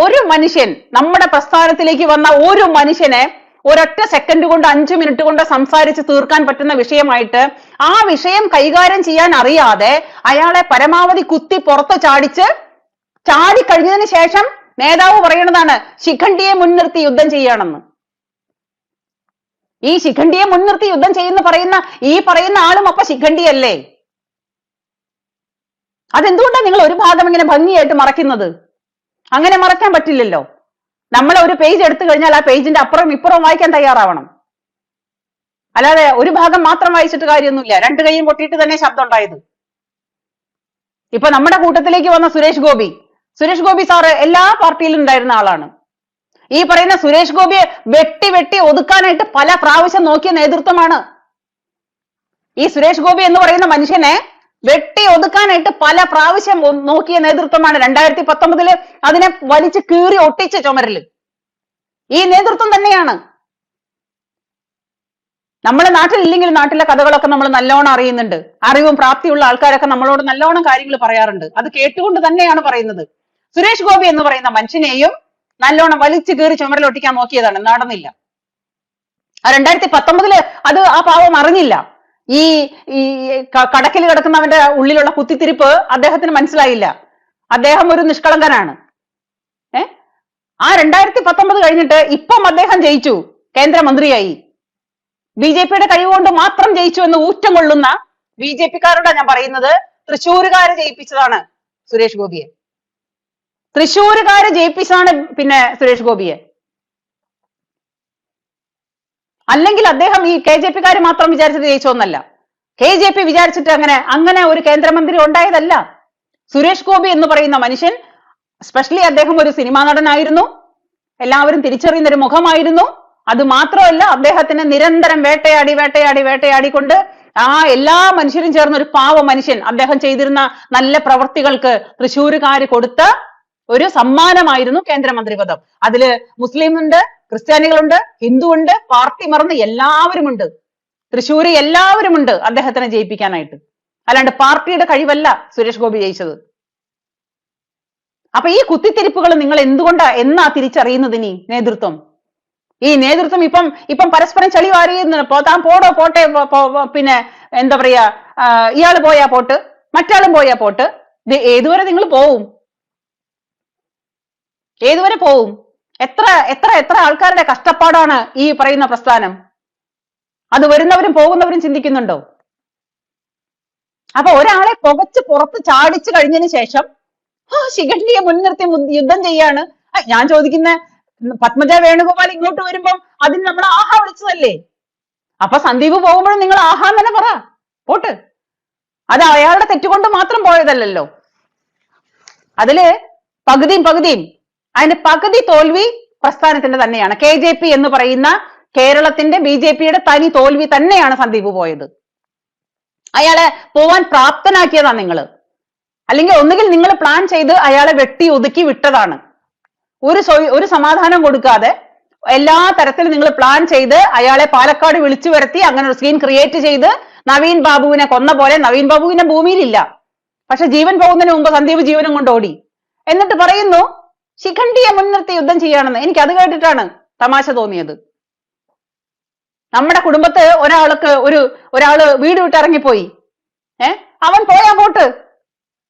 ഒരു മനുഷ്യൻ, നമ്മുടെ പ്രസ്ഥാനത്തിലേക്ക് വന്ന ഒരു മനുഷ്യനെ ഒരൊറ്റ സെക്കൻഡ് കൊണ്ട് 5 മിനിറ്റ് കൊണ്ട് സംസാരിച്ച് തീർക്കാൻ പറ്റുന്ന വിഷയമായിട്ട് ആ വിഷയം കൈകാര്യം ചെയ്യാൻ അറിയാതെ അയാളെ പരമാവധി കുത്തി പുറത്ത് ചാടിക്കഴിഞ്ഞതിന് ശേഷം നേതാവ് പറയുന്നതാണ് ശിഖണ്ഡിയെ മുൻനിർത്തി യുദ്ധം ചെയ്യാണെന്ന്. ഈ ശിഖണ്ഡിയെ മുൻനിർത്തി യുദ്ധം ഈ പറയുന്ന ആളും അപ്പൊ ശിഖണ്ഡിയല്ലേ? അതെന്തുകൊണ്ടാണ് നിങ്ങൾ ഒരു ഭാഗം ഇങ്ങനെ ഭംഗിയായിട്ട് മറയ്ക്കുന്നത്? അങ്ങനെ മറക്കാൻ പറ്റില്ലല്ലോ. നമ്മൾ ഒരു പേജ് എടുത്തു കഴിഞ്ഞാൽ ആ പേജിന്റെ അപ്പുറം ഇപ്പുറവും വായിക്കാൻ തയ്യാറാവണം. അല്ലാതെ ഒരു ഭാഗം മാത്രം വായിച്ചിട്ട് കാര്യമൊന്നുമില്ല. 2 കൈയും പൊട്ടിയിട്ട് തന്നെ ശബ്ദം ഉണ്ടായത്. ഇപ്പൊ നമ്മുടെ കൂട്ടത്തിലേക്ക് വന്ന സുരേഷ് ഗോപി സാറ് എല്ലാ പാർട്ടിയിലും ഉണ്ടായിരുന്ന ആളാണ്. ഈ പറയുന്ന സുരേഷ് ഗോപിയെ വെട്ടി ഒതുക്കാനായിട്ട് പല പ്രാവശ്യം നോക്കിയ നേതൃത്വമാണ്. ഈ സുരേഷ് ഗോപി എന്ന് പറയുന്ന മനുഷ്യനെ വെട്ടി ഒതുക്കാനായിട്ട് പല പ്രാവശ്യം നോക്കിയ നേതൃത്വമാണ്. 2019 അതിനെ വലിച്ചു കീറി ഒട്ടിച്ച ചുമരില് ഈ നേതൃത്വം തന്നെയാണ്. നമ്മുടെ നാട്ടിലില്ലെങ്കിൽ നാട്ടിലെ കഥകളൊക്കെ നമ്മൾ നല്ലോണം അറിയുന്നുണ്ട്. അറിവും പ്രാപ്തിയുള്ള ആൾക്കാരൊക്കെ നമ്മളോട് നല്ലോണം കാര്യങ്ങൾ പറയാറുണ്ട്. അത് കേട്ടുകൊണ്ട് തന്നെയാണ് പറയുന്നത്. സുരേഷ് ഗോപി എന്ന് പറയുന്ന മനുഷ്യനെയും നല്ലോണം വലിച്ചു കീറി ചുമരിലൊട്ടിക്കാൻ നോക്കിയതാണ്, നടന്നില്ല. 2019 അത് ആ പാവം അറിഞ്ഞില്ല. ഈ കടക്കിൽ കിടക്കുന്നവന്റെ ഉള്ളിലുള്ള കുത്തിത്തിരിപ്പ് അദ്ദേഹത്തിന് മനസ്സിലായില്ല. അദ്ദേഹം ഒരു നിഷ്കളങ്കനാണ്. ആ 2019 കഴിഞ്ഞിട്ട് ഇപ്പം അദ്ദേഹം ജയിച്ചു, കേന്ദ്രമന്ത്രിയായി. BJP-യുടെ കഴിവുകൊണ്ട് മാത്രം ജയിച്ചു എന്ന് ഊറ്റം കൊള്ളുന്ന BJP-കാരോടാണ് ഞാൻ പറയുന്നത്, തൃശ്ശൂരുകാര് ജയിപ്പിച്ചതാണ് സുരേഷ് ഗോപിയെ. തൃശ്ശൂരുകാര് ജയിപ്പിച്ചതാണ് പിന്നെ സുരേഷ് ഗോപിയെ. അല്ലെങ്കിൽ അദ്ദേഹം ഈ KJP-കാര് മാത്രം വിചാരിച്ചിട്ട് ജയിച്ചോന്നല്ല. KJP വിചാരിച്ചിട്ട് അങ്ങനെ ഒരു കേന്ദ്രമന്ത്രി ഉണ്ടായതല്ല. സുരേഷ് ഗോപി എന്ന് പറയുന്ന മനുഷ്യൻ, സ്പെഷ്യലി അദ്ദേഹം ഒരു സിനിമാ നടനായിരുന്നു, എല്ലാവരും തിരിച്ചറിയുന്ന ഒരു മുഖമായിരുന്നു. അത് മാത്രമല്ല, അദ്ദേഹത്തിന് നിരന്തരം വേട്ടയാടിക്കൊണ്ട് എല്ലാ മനുഷ്യരും ചേർന്ന ഒരു പാവ മനുഷ്യൻ, അദ്ദേഹം ചെയ്തിരുന്ന നല്ല പ്രവർത്തികൾക്ക് തൃശ്ശൂരുകാര് കൊടുത്ത ഒരു സമ്മാനമായിരുന്നു കേന്ദ്രമന്ത്രി പദം. അതില് മുസ്ലിം ഉണ്ട്, ക്രിസ്ത്യാനികളുണ്ട്, ഹിന്ദു ഉണ്ട്, പാർട്ടി മറന്ന് എല്ലാവരുമുണ്ട്. തൃശ്ശൂര് എല്ലാവരുമുണ്ട് അദ്ദേഹത്തിനെ ജയിപ്പിക്കാനായിട്ട്. അല്ലാണ്ട് പാർട്ടിയുടെ കഴിവല്ല സുരേഷ് ഗോപി ജയിച്ചത്. അപ്പൊ ഈ കുത്തിത്തിരിപ്പുകൾ നിങ്ങൾ എന്നാ തിരിച്ചറിയുന്നത്? ഇനി ഈ നേതൃത്വം ഇപ്പം പരസ്പരം ചളി വാരിയുന്ന താൻ പോട്ടെ, പിന്നെ എന്താ പറയാ, ഇയാള് പോയാ പോട്ട്, മറ്റാളും പോയാ പോട്ട്. ഏതുവരെ നിങ്ങൾ പോവും? ഏതുവരെ പോവും? എത്ര ആൾക്കാരുടെ കഷ്ടപ്പാടാണ് ഈ പറയുന്ന പ്രസ്ഥാനം. അത് വരുന്നവരും പോകുന്നവരും ചിന്തിക്കുന്നുണ്ടോ? അപ്പൊ ഒരാളെ പുകച്ച് പുറത്ത് ചാടിച്ചു കഴിഞ്ഞതിന് ശേഷം ശിഖണ്ഡിയെ മുൻനിർത്തി യുദ്ധം ചെയ്യാണ്. ഞാൻ ചോദിക്കുന്ന, പത്മജ വേണുഗോപാൽ ഇങ്ങോട്ട് വരുമ്പം അതിന് നമ്മൾ ആഹാ വിളിച്ചതല്ലേ? അപ്പൊ സന്ദീപ് പോകുമ്പോഴും നിങ്ങൾ ആഹാ തന്നെ പറ, പോട്ട്. അത് അയാളുടെ തെറ്റുകൊണ്ട് മാത്രം പോയതല്ലല്ലോ. അതില് പകുതിയും അതിന്റെ പകുതി തോൽവി പ്രസ്ഥാനത്തിന്റെ തന്നെയാണ്. KJP എന്ന് പറയുന്ന കേരളത്തിന്റെ BJP-യുടെ തനി തോൽവി തന്നെയാണ് സന്ദീപ് പോയത്. അയാളെ പോവാൻ പ്രാപ്തനാക്കിയതാണ് നിങ്ങള്. അല്ലെങ്കിൽ ഒന്നുകിൽ നിങ്ങൾ പ്ലാൻ ചെയ്ത് അയാളെ വെട്ടി ഒതുക്കി വിട്ടതാണ്. ഒരു സമാധാനം കൊടുക്കാതെ എല്ലാ തരത്തിലും നിങ്ങൾ പ്ലാൻ ചെയ്ത് അയാളെ പാലക്കാട് വിളിച്ചു വരുത്തി അങ്ങനെ ഒരു സീൻ ക്രിയേറ്റ് ചെയ്ത് നവീൻ ബാബുവിനെ കൊന്ന പോലെ. നവീൻ ബാബുവിനെ ഭൂമിയിലില്ല, പക്ഷെ ജീവൻ പോകുന്നതിന് മുമ്പ് സന്ദീപ് ജീവനും കൊണ്ട് ഓടി. എന്നിട്ട് പറയുന്നു ശിഖണ്ഡിയെ മുൻനിർത്തി യുദ്ധം ചെയ്യാണെന്ന്. എനിക്ക് അത് കേട്ടിട്ടാണ് തമാശ തോന്നിയത്. നമ്മുടെ കുടുംബത്ത് ഒരാള് വീട് വിട്ടിറങ്ങിപ്പോയി, അവൻ പോയാ പോട്ട്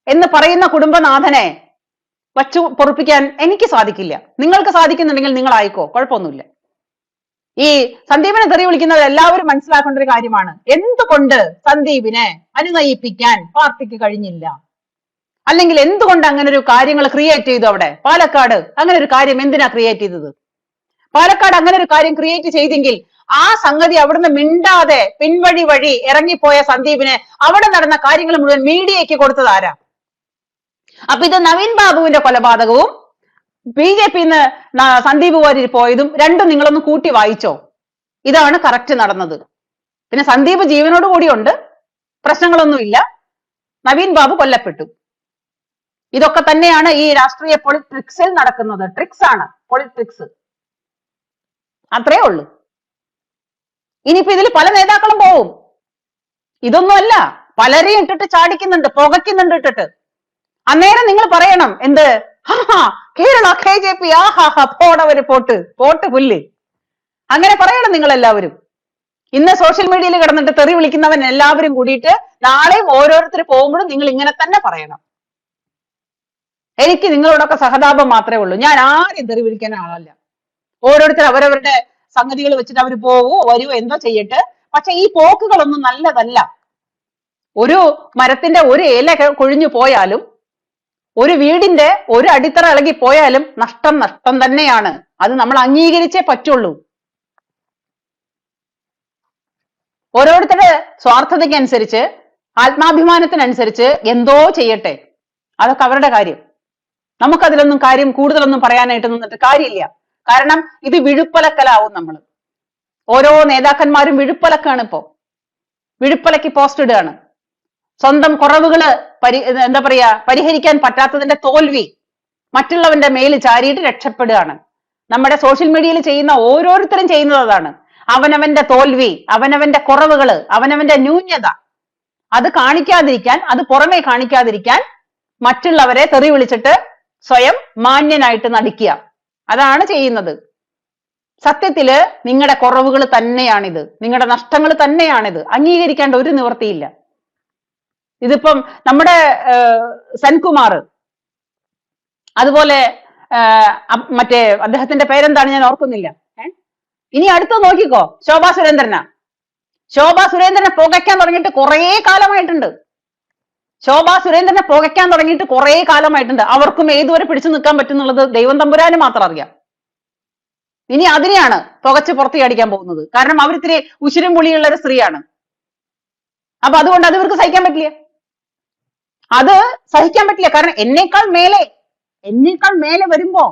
എന്ന് പറയുന്ന കുടുംബനാഥനെ വച്ചു പൊറുപ്പിക്കാൻ എനിക്ക് സാധിക്കില്ല. നിങ്ങൾക്ക് സാധിക്കുന്നുണ്ടെങ്കിൽ നിങ്ങൾ ആയിക്കോ, കുഴപ്പമൊന്നുമില്ല. ഈ സന്ദീപിനെ തെറി വിളിക്കുന്നവർ എല്ലാവരും മനസ്സിലാക്കേണ്ട ഒരു കാര്യമാണ്, എന്തുകൊണ്ട് സന്ദീപിനെ അനുനയിപ്പിക്കാൻ പാർട്ടിക്ക് കഴിഞ്ഞില്ല? അല്ലെങ്കിൽ എന്തുകൊണ്ട് അങ്ങനെ ഒരു കാര്യങ്ങൾ ക്രിയേറ്റ് ചെയ്തു? അവിടെ പാലക്കാട് അങ്ങനെ ഒരു കാര്യം എന്തിനാ ക്രിയേറ്റ് ചെയ്തത്? പാലക്കാട് അങ്ങനെ ഒരു കാര്യം ക്രിയേറ്റ് ചെയ്തെങ്കിൽ ആ സംഗതി അവിടുന്ന് മിണ്ടാതെ പിൻവഴി വഴി ഇറങ്ങിപ്പോയ സന്ദീപിനെ അവിടെ നടന്ന കാര്യങ്ങൾ മുഴുവൻ മീഡിയയ്ക്ക് കൊടുത്തത് ആരാ? അപ്പൊ ഇത് നവീൻ ബാബുവിന്റെ കൊലപാതകവും BJP-ന്ന് സന്ദീപ് വാര്യർ പോയതും രണ്ടും നിങ്ങളൊന്ന് കൂട്ടി വായിച്ചോ. ഇതാണ് കറക്റ്റ് നടന്നത്. പിന്നെ സന്ദീപ് ജീവനോട് കൂടിയുണ്ട്, പ്രശ്നങ്ങളൊന്നുമില്ല. നവീൻ ബാബു കൊല്ലപ്പെട്ടു. ഇതൊക്കെ തന്നെയാണ് ഈ രാഷ്ട്രീയ പൊളിറ്റിക്സിൽ നടക്കുന്നത്. ട്രിക്സ് ആണ്, പൊളിറ്റിക്സ്. അത്രേ ഉള്ളൂ. ഇനിയിപ്പോ ഇതിൽ പല നേതാക്കളും പോവും. ഇതൊന്നുമല്ല, പലരെയും ഇട്ടിട്ട് ചാടിക്കുന്നുണ്ട്, പുകയ്ക്കുന്നുണ്ട് ഇട്ടിട്ട്. അന്നേരം നിങ്ങൾ പറയണം എന്ത്? കേരള KJP പോടവര് പോട്ട് പുല്ല്. അങ്ങനെ പറയണം നിങ്ങൾ എല്ലാവരും. ഇന്ന് സോഷ്യൽ മീഡിയയിൽ കിടന്നിട്ട് തെറി വിളിക്കുന്നവൻ എല്ലാവരും കൂടിയിട്ട് നാളെയും ഓരോരുത്തർ പോകുമ്പോഴും നിങ്ങൾ ഇങ്ങനെ തന്നെ പറയണം. എനിക്ക് നിങ്ങളോടൊക്കെ സഹതാപം മാത്രമേ ഉള്ളൂ. ഞാൻ ആരെയും തെറി വിളിക്കാൻ ആളല്ല. ഓരോരുത്തർ അവരവരുടെ സംഗതികൾ വെച്ചിട്ട് അവർ പോവോ വരുവോ എന്തോ ചെയ്യട്ടെ. പക്ഷെ ഈ പോക്കുകളൊന്നും നല്ലതല്ല. ഒരു മരത്തിന്റെ ഒരു ഇല കൊഴിഞ്ഞു പോയാലും ഒരു വീടിന്റെ ഒരു അടിത്തറ ഇളകി പോയാലും നഷ്ടം തന്നെയാണ്. അത് നമ്മൾ അംഗീകരിച്ചേ പറ്റുള്ളൂ. ഓരോരുത്തരുടെ സ്വാർത്ഥതയ്ക്കനുസരിച്ച് ആത്മാഭിമാനത്തിനനുസരിച്ച് എന്തോ ചെയ്യട്ടെ, അതൊക്കെ അവരുടെ കാര്യം. നമുക്കതിലൊന്നും കൂടുതലൊന്നും പറയാനായിട്ട് നിന്നിട്ട് കാര്യമില്ല. കാരണം ഇത് വിഴുപ്പലക്കലാവും. നമ്മൾ ഓരോ നേതാക്കന്മാരും വിഴുപ്പലക്കാണ്. ഇപ്പോ വിഴുപ്പലക്ക് പോസ്റ്റ് ഇടുകയാണ്. സ്വന്തം കുറവുകള് എന്താ പറയാ പരിഹരിക്കാൻ പറ്റാത്തതിന്റെ തോൽവി മറ്റുള്ളവന്റെ മേൽ ചാരിയിട്ട് രക്ഷപ്പെടുകയാണ്. നമ്മുടെ സോഷ്യൽ മീഡിയയിൽ ചെയ്യുന്ന ഓരോരുത്തരും ചെയ്യുന്നത് അതാണ്. അവനവന്റെ തോൽവി, അവനവന്റെ കുറവുകള്, അവനവന്റെ ന്യൂനത അത് കാണിക്കാതിരിക്കാൻ, അത് പുറമെ കാണിക്കാതിരിക്കാൻ മറ്റുള്ളവരെ തെറി വിളിച്ചിട്ട് സ്വയം മാന്യനായിട്ട് നടിക്കുക. അതാണ് ചെയ്യുന്നത്. സത്യത്തില് നിങ്ങളുടെ കുറവുകൾ തന്നെയാണിത്, നിങ്ങളുടെ നഷ്ടങ്ങൾ തന്നെയാണിത്. അംഗീകരിക്കേണ്ട ഒരു നിവൃത്തിയില്ല. ഇതിപ്പം നമ്മുടെ സെൻകുമാർ അതുപോലെ മറ്റേ അദ്ദേഹത്തിന്റെ പേരെന്താണ് ഞാൻ ഓർക്കുന്നില്ല. ഇനി അടുത്ത് നോക്കിക്കോ, ശോഭാ സുരേന്ദ്രനാ. ശോഭാ സുരേന്ദ്രനെ പുകയ്ക്കാൻ തുടങ്ങിയിട്ട് കുറേ കാലമായിട്ടുണ്ട്. ശോഭാ സുരേന്ദ്രനെ പുകയ്ക്കാൻ തുടങ്ങിയിട്ട് കുറേ കാലമായിട്ടുണ്ട്. അവർക്കും ഏതുവരെ പിടിച്ചു നിൽക്കാൻ പറ്റുന്നുള്ളത് ദൈവം തമ്പുരാന് മാത്രം അറിയാം. ഇനി അതിനെയാണ് പുകച്ച് പുറത്ത് അടിക്കാൻ പോകുന്നത്. കാരണം അവരിത്തിരി ഉശിരും പുളിയുള്ള ഒരു സ്ത്രീയാണ്. അപ്പൊ അതുകൊണ്ട് അത് ഇവർക്ക് സഹിക്കാൻ പറ്റില്ല. അത് സഹിക്കാൻ പറ്റില്ല. കാരണം എന്നേക്കാൾ മേലെ വരുമ്പോ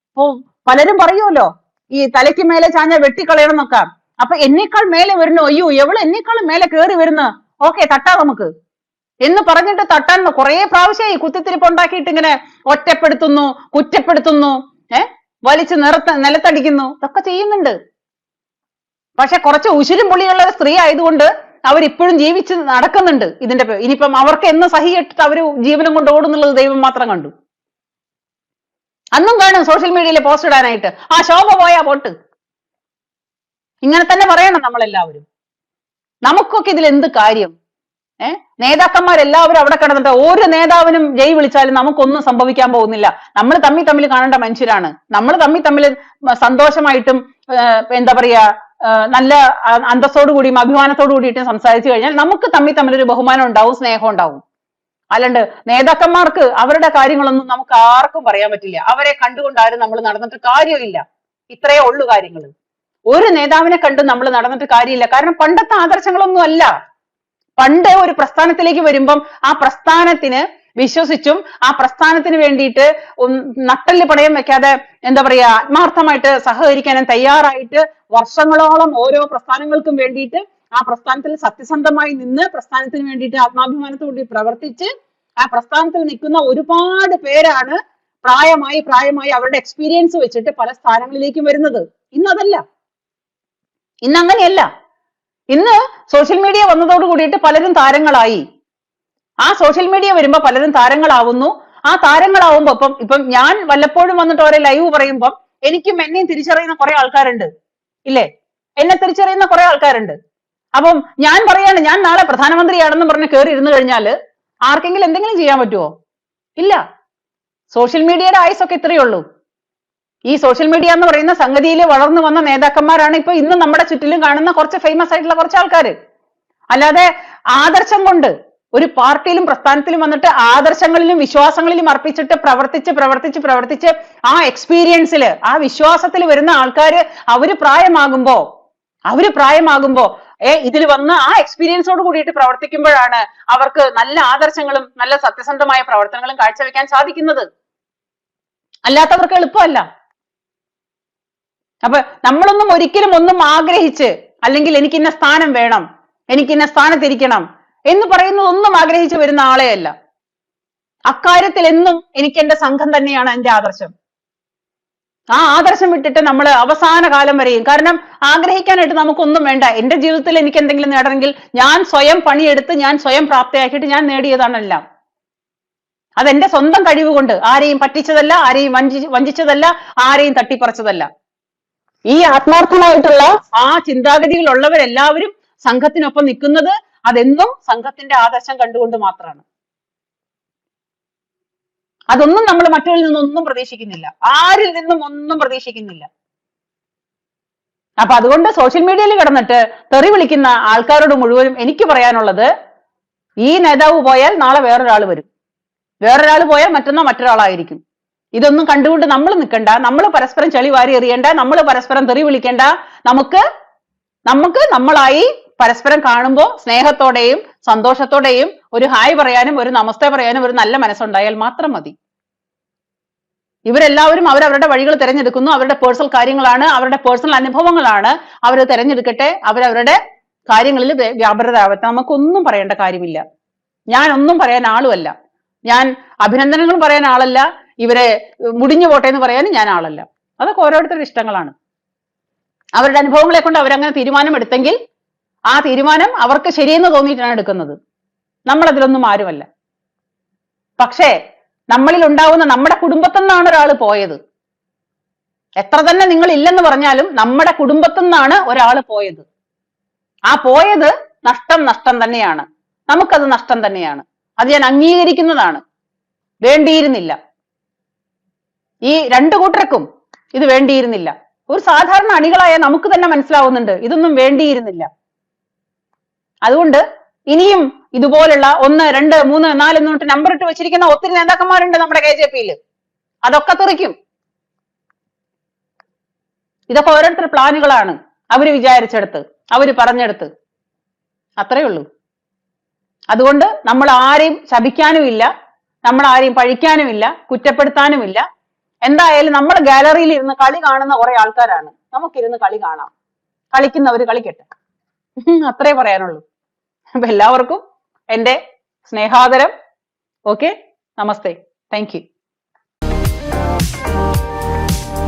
ഇപ്പൊ പലരും പറയുമല്ലോ, ഈ തലയ്ക്ക് മേലെ ചാഞ്ഞ വെട്ടിക്കളയണം എന്നൊക്കെ. അപ്പൊ എന്നേക്കാൾ മേലെ വരുന്നു, അയ്യോ എവള് എന്നേക്കാൾ മേലെ കയറി വരുന്നു, ഓക്കെ തട്ടാ നമുക്ക് എന്ന് പറഞ്ഞിട്ട് തട്ടാൻ കുറെ പ്രാവശ്യമായി കുത്തിത്തിരിപ്പ് ഉണ്ടാക്കിയിട്ട് ഇങ്ങനെ ഒറ്റപ്പെടുത്തുന്നു, കുറ്റപ്പെടുത്തുന്നു, വലിച്ച് നിലത്തടിക്കുന്നു, ഇതൊക്കെ ചെയ്യുന്നുണ്ട്. പക്ഷെ കുറച്ച് ഉശിരും പുളിയുള്ള ഒരു സ്ത്രീ ആയതുകൊണ്ട് അവരിപ്പോഴും ജീവിച്ച് നടക്കുന്നുണ്ട്. ഇതിന്റെ ഇനിയിപ്പം അവർക്ക് എന്ന് സഹിച്ചിട്ട് അവര് ജീവനം കൊണ്ട് ഓടുന്നുള്ളത് ദൈവം മാത്രം കണ്ടു. അന്നും കാണും സോഷ്യൽ മീഡിയയിൽ പോസ്റ്റ് ഇടാനായിട്ട്, ആ ശോഭ പോയാ പോട്ട്. ഇങ്ങനെ തന്നെ പറയണം നമ്മളെല്ലാവരും. നമുക്കൊക്കെ ഇതിൽ എന്ത് കാര്യം? നേതാക്കന്മാരെല്ലാവരും അവിടെ കിടന്നിട്ട് ഒരു നേതാവിനും ജയ് വിളിച്ചാലും നമുക്കൊന്നും സംഭവിക്കാൻ പോകുന്നില്ല. നമ്മൾ തമ്മിൽ കാണേണ്ട മനുഷ്യരാണ്. നമ്മൾ തമ്മിൽ സന്തോഷമായിട്ടും എന്താ പറയാ നല്ല അന്തസ്സോടു കൂടിയും അഭിമാനത്തോടു കൂടിയിട്ടും സംസാരിച്ചു കഴിഞ്ഞാൽ നമുക്ക് തമ്മിൽ ഒരു ബഹുമാനം ഉണ്ടാവും, സ്നേഹം ഉണ്ടാവും. അല്ലാണ്ട് നേതാക്കന്മാർക്ക് അവരുടെ കാര്യങ്ങളൊന്നും നമുക്ക് ആർക്കും പറയാൻ പറ്റില്ല. അവരെ കണ്ടുകൊണ്ടാരും നമ്മൾ നടന്നിട്ട് കാര്യമില്ല. ഇത്രയേ ഉള്ളൂ കാര്യങ്ങൾ. ഒരു നേതാവിനെ കണ്ട് നമ്മൾ നടന്നിട്ട് കാര്യമില്ല. കാരണം പണ്ടത്തെ ആദർശങ്ങളൊന്നും അല്ല. പണ്ട് ഒരു പ്രസ്ഥാനത്തിലേക്ക് വരുമ്പം ആ പ്രസ്ഥാനത്തിന് വിശ്വസിച്ചും ആ പ്രസ്ഥാനത്തിന് വേണ്ടിയിട്ട് നട്ടല് പണയം വെക്കാതെ എന്താ പറയാ ആത്മാർത്ഥമായിട്ട് സഹകരിക്കാനും തയ്യാറായിട്ട് വർഷങ്ങളോളം ഓരോ പ്രസ്ഥാനങ്ങൾക്കും വേണ്ടിയിട്ട് ആ പ്രസ്ഥാനത്തിൽ സത്യസന്ധമായി നിന്ന് പ്രസ്ഥാനത്തിന് വേണ്ടിയിട്ട് ആത്മാഭിമാനത്തോടെ പ്രവർത്തിച്ച് ആ പ്രസ്ഥാനത്തിൽ നിൽക്കുന്ന ഒരുപാട് പേരാണ് പ്രായമായി അവരുടെ എക്സ്പീരിയൻസ് വെച്ചിട്ട് പല സ്ഥാനങ്ങളിലേക്കും വരുന്നത്. ഇന്നതല്ല, ഇന്നങ്ങനെയല്ല. ഇന്ന് സോഷ്യൽ മീഡിയ വന്നതോട് കൂടിയിട്ട് പലരും താരങ്ങളായി. ആ സോഷ്യൽ മീഡിയ വരുമ്പോ പലരും താരങ്ങളാവുന്നു. ആ താരങ്ങളാവുമ്പോ ഇപ്പം ഞാൻ വല്ലപ്പോഴും വന്നിട്ട് ഓരോ ലൈവ് പറയുമ്പം എനിക്കും എന്നെയും തിരിച്ചറിയുന്ന കുറെ ആൾക്കാരുണ്ട്, ഇല്ലേ? എന്നെ തിരിച്ചറിയുന്ന കുറെ ആൾക്കാരുണ്ട്. അപ്പം ഞാൻ പറയാണ്, ഞാൻ നാളെ പ്രധാനമന്ത്രിയാണെന്ന് പറഞ്ഞ് കയറി ഇരുന്നു കഴിഞ്ഞാല് ആർക്കെങ്കിലും എന്തെങ്കിലും ചെയ്യാൻ പറ്റുമോ? ഇല്ല. സോഷ്യൽ മീഡിയയുടെ ആയുസൊക്കെ ഇത്രയേ ഉള്ളൂ. ഈ സോഷ്യൽ മീഡിയ എന്ന് പറയുന്ന സംഗതിയിൽ വളർന്നു വന്ന നേതാക്കന്മാരാണ് ഇപ്പൊ ഇന്ന് നമ്മുടെ ചുറ്റിലും കാണുന്ന കുറച്ച് ഫേമസ് ആയിട്ടുള്ള കുറച്ച് ആൾക്കാര്. അല്ലാതെ ആദർശം കൊണ്ട് ഒരു പാർട്ടിയിലും പ്രസ്ഥാനത്തിലും വന്നിട്ട് ആദർശങ്ങളിലും വിശ്വാസങ്ങളിലും അർപ്പിച്ചിട്ട് പ്രവർത്തിച്ച് ആ എക്സ്പീരിയൻസില് ആ വിശ്വാസത്തിൽ വരുന്ന ആൾക്കാര് അവര് പ്രായമാകുമ്പോ ഇതിൽ വന്ന് ആ എക്സ്പീരിയൻസോട് കൂടിയിട്ട് പ്രവർത്തിക്കുമ്പോഴാണ് അവർക്ക് നല്ല ആദർശങ്ങളും നല്ല സത്യസന്ധമായ പ്രവർത്തനങ്ങളും കാഴ്ചവെക്കാൻ സാധിക്കുന്നത്. അല്ലാത്തവർക്ക് എളുപ്പമല്ല. അപ്പൊ നമ്മളൊന്നും ഒരിക്കലും ഒന്നും ആഗ്രഹിച്ച് അല്ലെങ്കിൽ എനിക്ക് ഇന്ന സ്ഥാനം വേണം, എനിക്ക് ഇന്ന സ്ഥാനത്തിരിക്കണം എന്ന് പറയുന്നത് ഒന്നും ആഗ്രഹിച്ച് വരുന്ന ആളെ അല്ല. അക്കാര്യത്തിൽ എന്നും എനിക്ക് എന്റെ സംഘം തന്നെയാണ് എന്റെ ആദർശം. ആ ആദർശം വിട്ടിട്ട് നമ്മൾ അവസാന കാലം വരെയും, കാരണം ആഗ്രഹിക്കാനായിട്ട് നമുക്കൊന്നും വേണ്ട. എന്റെ ജീവിതത്തിൽ എനിക്ക് എന്തെങ്കിലും നേടണമെങ്കിൽ ഞാൻ സ്വയം പണിയെടുത്ത് ഞാൻ സ്വയം പ്രാപ്തയാക്കിയിട്ട് ഞാൻ നേടിയതാണെല്ലാം. അതെന്റെ സ്വന്തം കഴിവ് കൊണ്ട്, ആരെയും പറ്റിച്ചതല്ല, ആരെയും വഞ്ചിച്ചതല്ല, ആരെയും തട്ടിപ്പറിച്ചതല്ല. ഈ ആത്മാർത്ഥമായിട്ടുള്ള ആ ചിന്താഗതികളുള്ളവരെല്ലാവരും സംഘത്തിനൊപ്പം നിൽക്കുന്നത് അതെന്നും സംഘത്തിന്റെ ആദർശം കണ്ടുകൊണ്ട് മാത്രമാണ്. അതൊന്നും നമ്മൾ മറ്റൊരിൽ നിന്നൊന്നും പ്രതീക്ഷിക്കുന്നില്ല, ആരിൽ നിന്നും ഒന്നും പ്രതീക്ഷിക്കുന്നില്ല. അപ്പൊ അതുകൊണ്ട് സോഷ്യൽ മീഡിയയിൽ കിടന്നിട്ട് തെറി വിളിക്കുന്ന ആൾക്കാരോട് മുഴുവനും എനിക്ക് പറയാനുള്ളത്, ഈ നേതാവ് പോയാൽ നാളെ വേറൊരാൾ വരും, വേറൊരാൾ പോയാൽ മറ്റന്നാൾ മറ്റൊരാളായിരിക്കും. ഇതൊന്നും കണ്ടുകൊണ്ട് നമ്മൾ നിൽക്കണ്ട, നമ്മൾ പരസ്പരം ചെളി വാരി എറിയണ്ട, നമ്മൾ പരസ്പരം തെറി വിളിക്കേണ്ട. നമുക്ക് നമ്മളായി പരസ്പരം കാണുമ്പോൾ സ്നേഹത്തോടെയും സന്തോഷത്തോടെയും ഒരു ഹായ് പറയാനും ഒരു നമസ്തേ പറയാനും ഒരു നല്ല മനസ്സുണ്ടായാൽ മാത്രം മതി. ഇവരെല്ലാവരും അവരവരുടെ വഴികൾ തിരഞ്ഞെടുക്കുന്നു. അവരുടെ പേഴ്സണൽ കാര്യങ്ങളാണ്, അവരുടെ പേഴ്സണൽ അനുഭവങ്ങളാണ് അവർ തിരഞ്ഞെടുക്കട്ടെ. അവരവരുടെ കാര്യങ്ങളിൽ വ്യാപൃതരാവട്ടെ. നമുക്കൊന്നും പറയേണ്ട കാര്യമില്ല. ഞാൻ ഒന്നും പറയാൻ ആളുമല്ല. ഞാൻ അഭിനന്ദനങ്ങളും പറയാൻ ആളല്ല. ഇവരെ മുടിഞ്ഞു പോട്ടെ എന്ന് പറയാനും ഞാൻ ആളല്ല. അതൊക്കെ ഓരോരുത്തരുടെ ഇഷ്ടങ്ങളാണ്. അവരുടെ അനുഭവങ്ങളെ കൊണ്ട് അവരങ്ങനെ തീരുമാനം എടുത്തെങ്കിൽ ആ തീരുമാനം അവർക്ക് ശരിയെന്ന് തോന്നിയിട്ടാണ് എടുക്കുന്നത്. നമ്മൾ അതിലൊന്നും ആരുമല്ല. പക്ഷേ നമ്മളിൽ ഉണ്ടാവുന്ന നമ്മുടെ കുടുംബത്തിൽ നിന്നാണ് ഒരാൾ പോയത്. എത്ര തന്നെ നിങ്ങൾ ഇല്ലെന്ന് പറഞ്ഞാലും നമ്മുടെ കുടുംബത്തിൽ നിന്നാണ് ഒരാൾ പോയത്. ആ പോയത് നഷ്ടം തന്നെയാണ്. നമുക്കത് നഷ്ടം തന്നെയാണ്. അത് ഞാൻ അംഗീകരിക്കുന്നതാണ്. വേണ്ടിയിരുന്നില്ല. ഈ രണ്ടു കൂട്ടർക്കും ഇത് വേണ്ടിയിരുന്നില്ല. ഒരു സാധാരണ അണികളായ നമുക്ക് തന്നെ മനസ്സിലാവുന്നുണ്ട് ഇതൊന്നും വേണ്ടിയിരുന്നില്ല. അതുകൊണ്ട് ഇനിയും ഇതുപോലുള്ള 1, 2, 3, 4 എന്നിട്ട് നമ്പർ ഇട്ട് വെച്ചിരിക്കുന്ന ഒത്തിരി നേതാക്കന്മാരുണ്ട് നമ്മുടെ KJP-യിൽ. അതൊക്കെ തെറിക്കും. ഇതൊക്കെ ഓരോരുത്തർ പ്ലാനുകളാണ്. അവര് വിചാരിച്ചെടുത്ത്, അവര് പറഞ്ഞെടുത്ത്, അത്രേ ഉള്ളൂ. അതുകൊണ്ട് നമ്മൾ ആരെയും ശപിക്കാനുമില്ല, നമ്മൾ ആരെയും പഴിക്കാനുമില്ല, കുറ്റപ്പെടുത്താനുമില്ല. എന്തായാലും നമ്മൾ ഗാലറിയിൽ ഇരുന്ന് കളി കാണുന്ന കുറെ ആൾക്കാരാണ്. നമുക്കിരുന്ന് കളി കാണാം. കളിക്കുന്നവര് കളിക്കട്ടെ. അത്രേ പറയാനുള്ളൂ. അപ്പൊ എല്ലാവർക്കും എന്റെ സ്നേഹാദരം. ഓക്കെ, നമസ്തേ, താങ്ക് യു.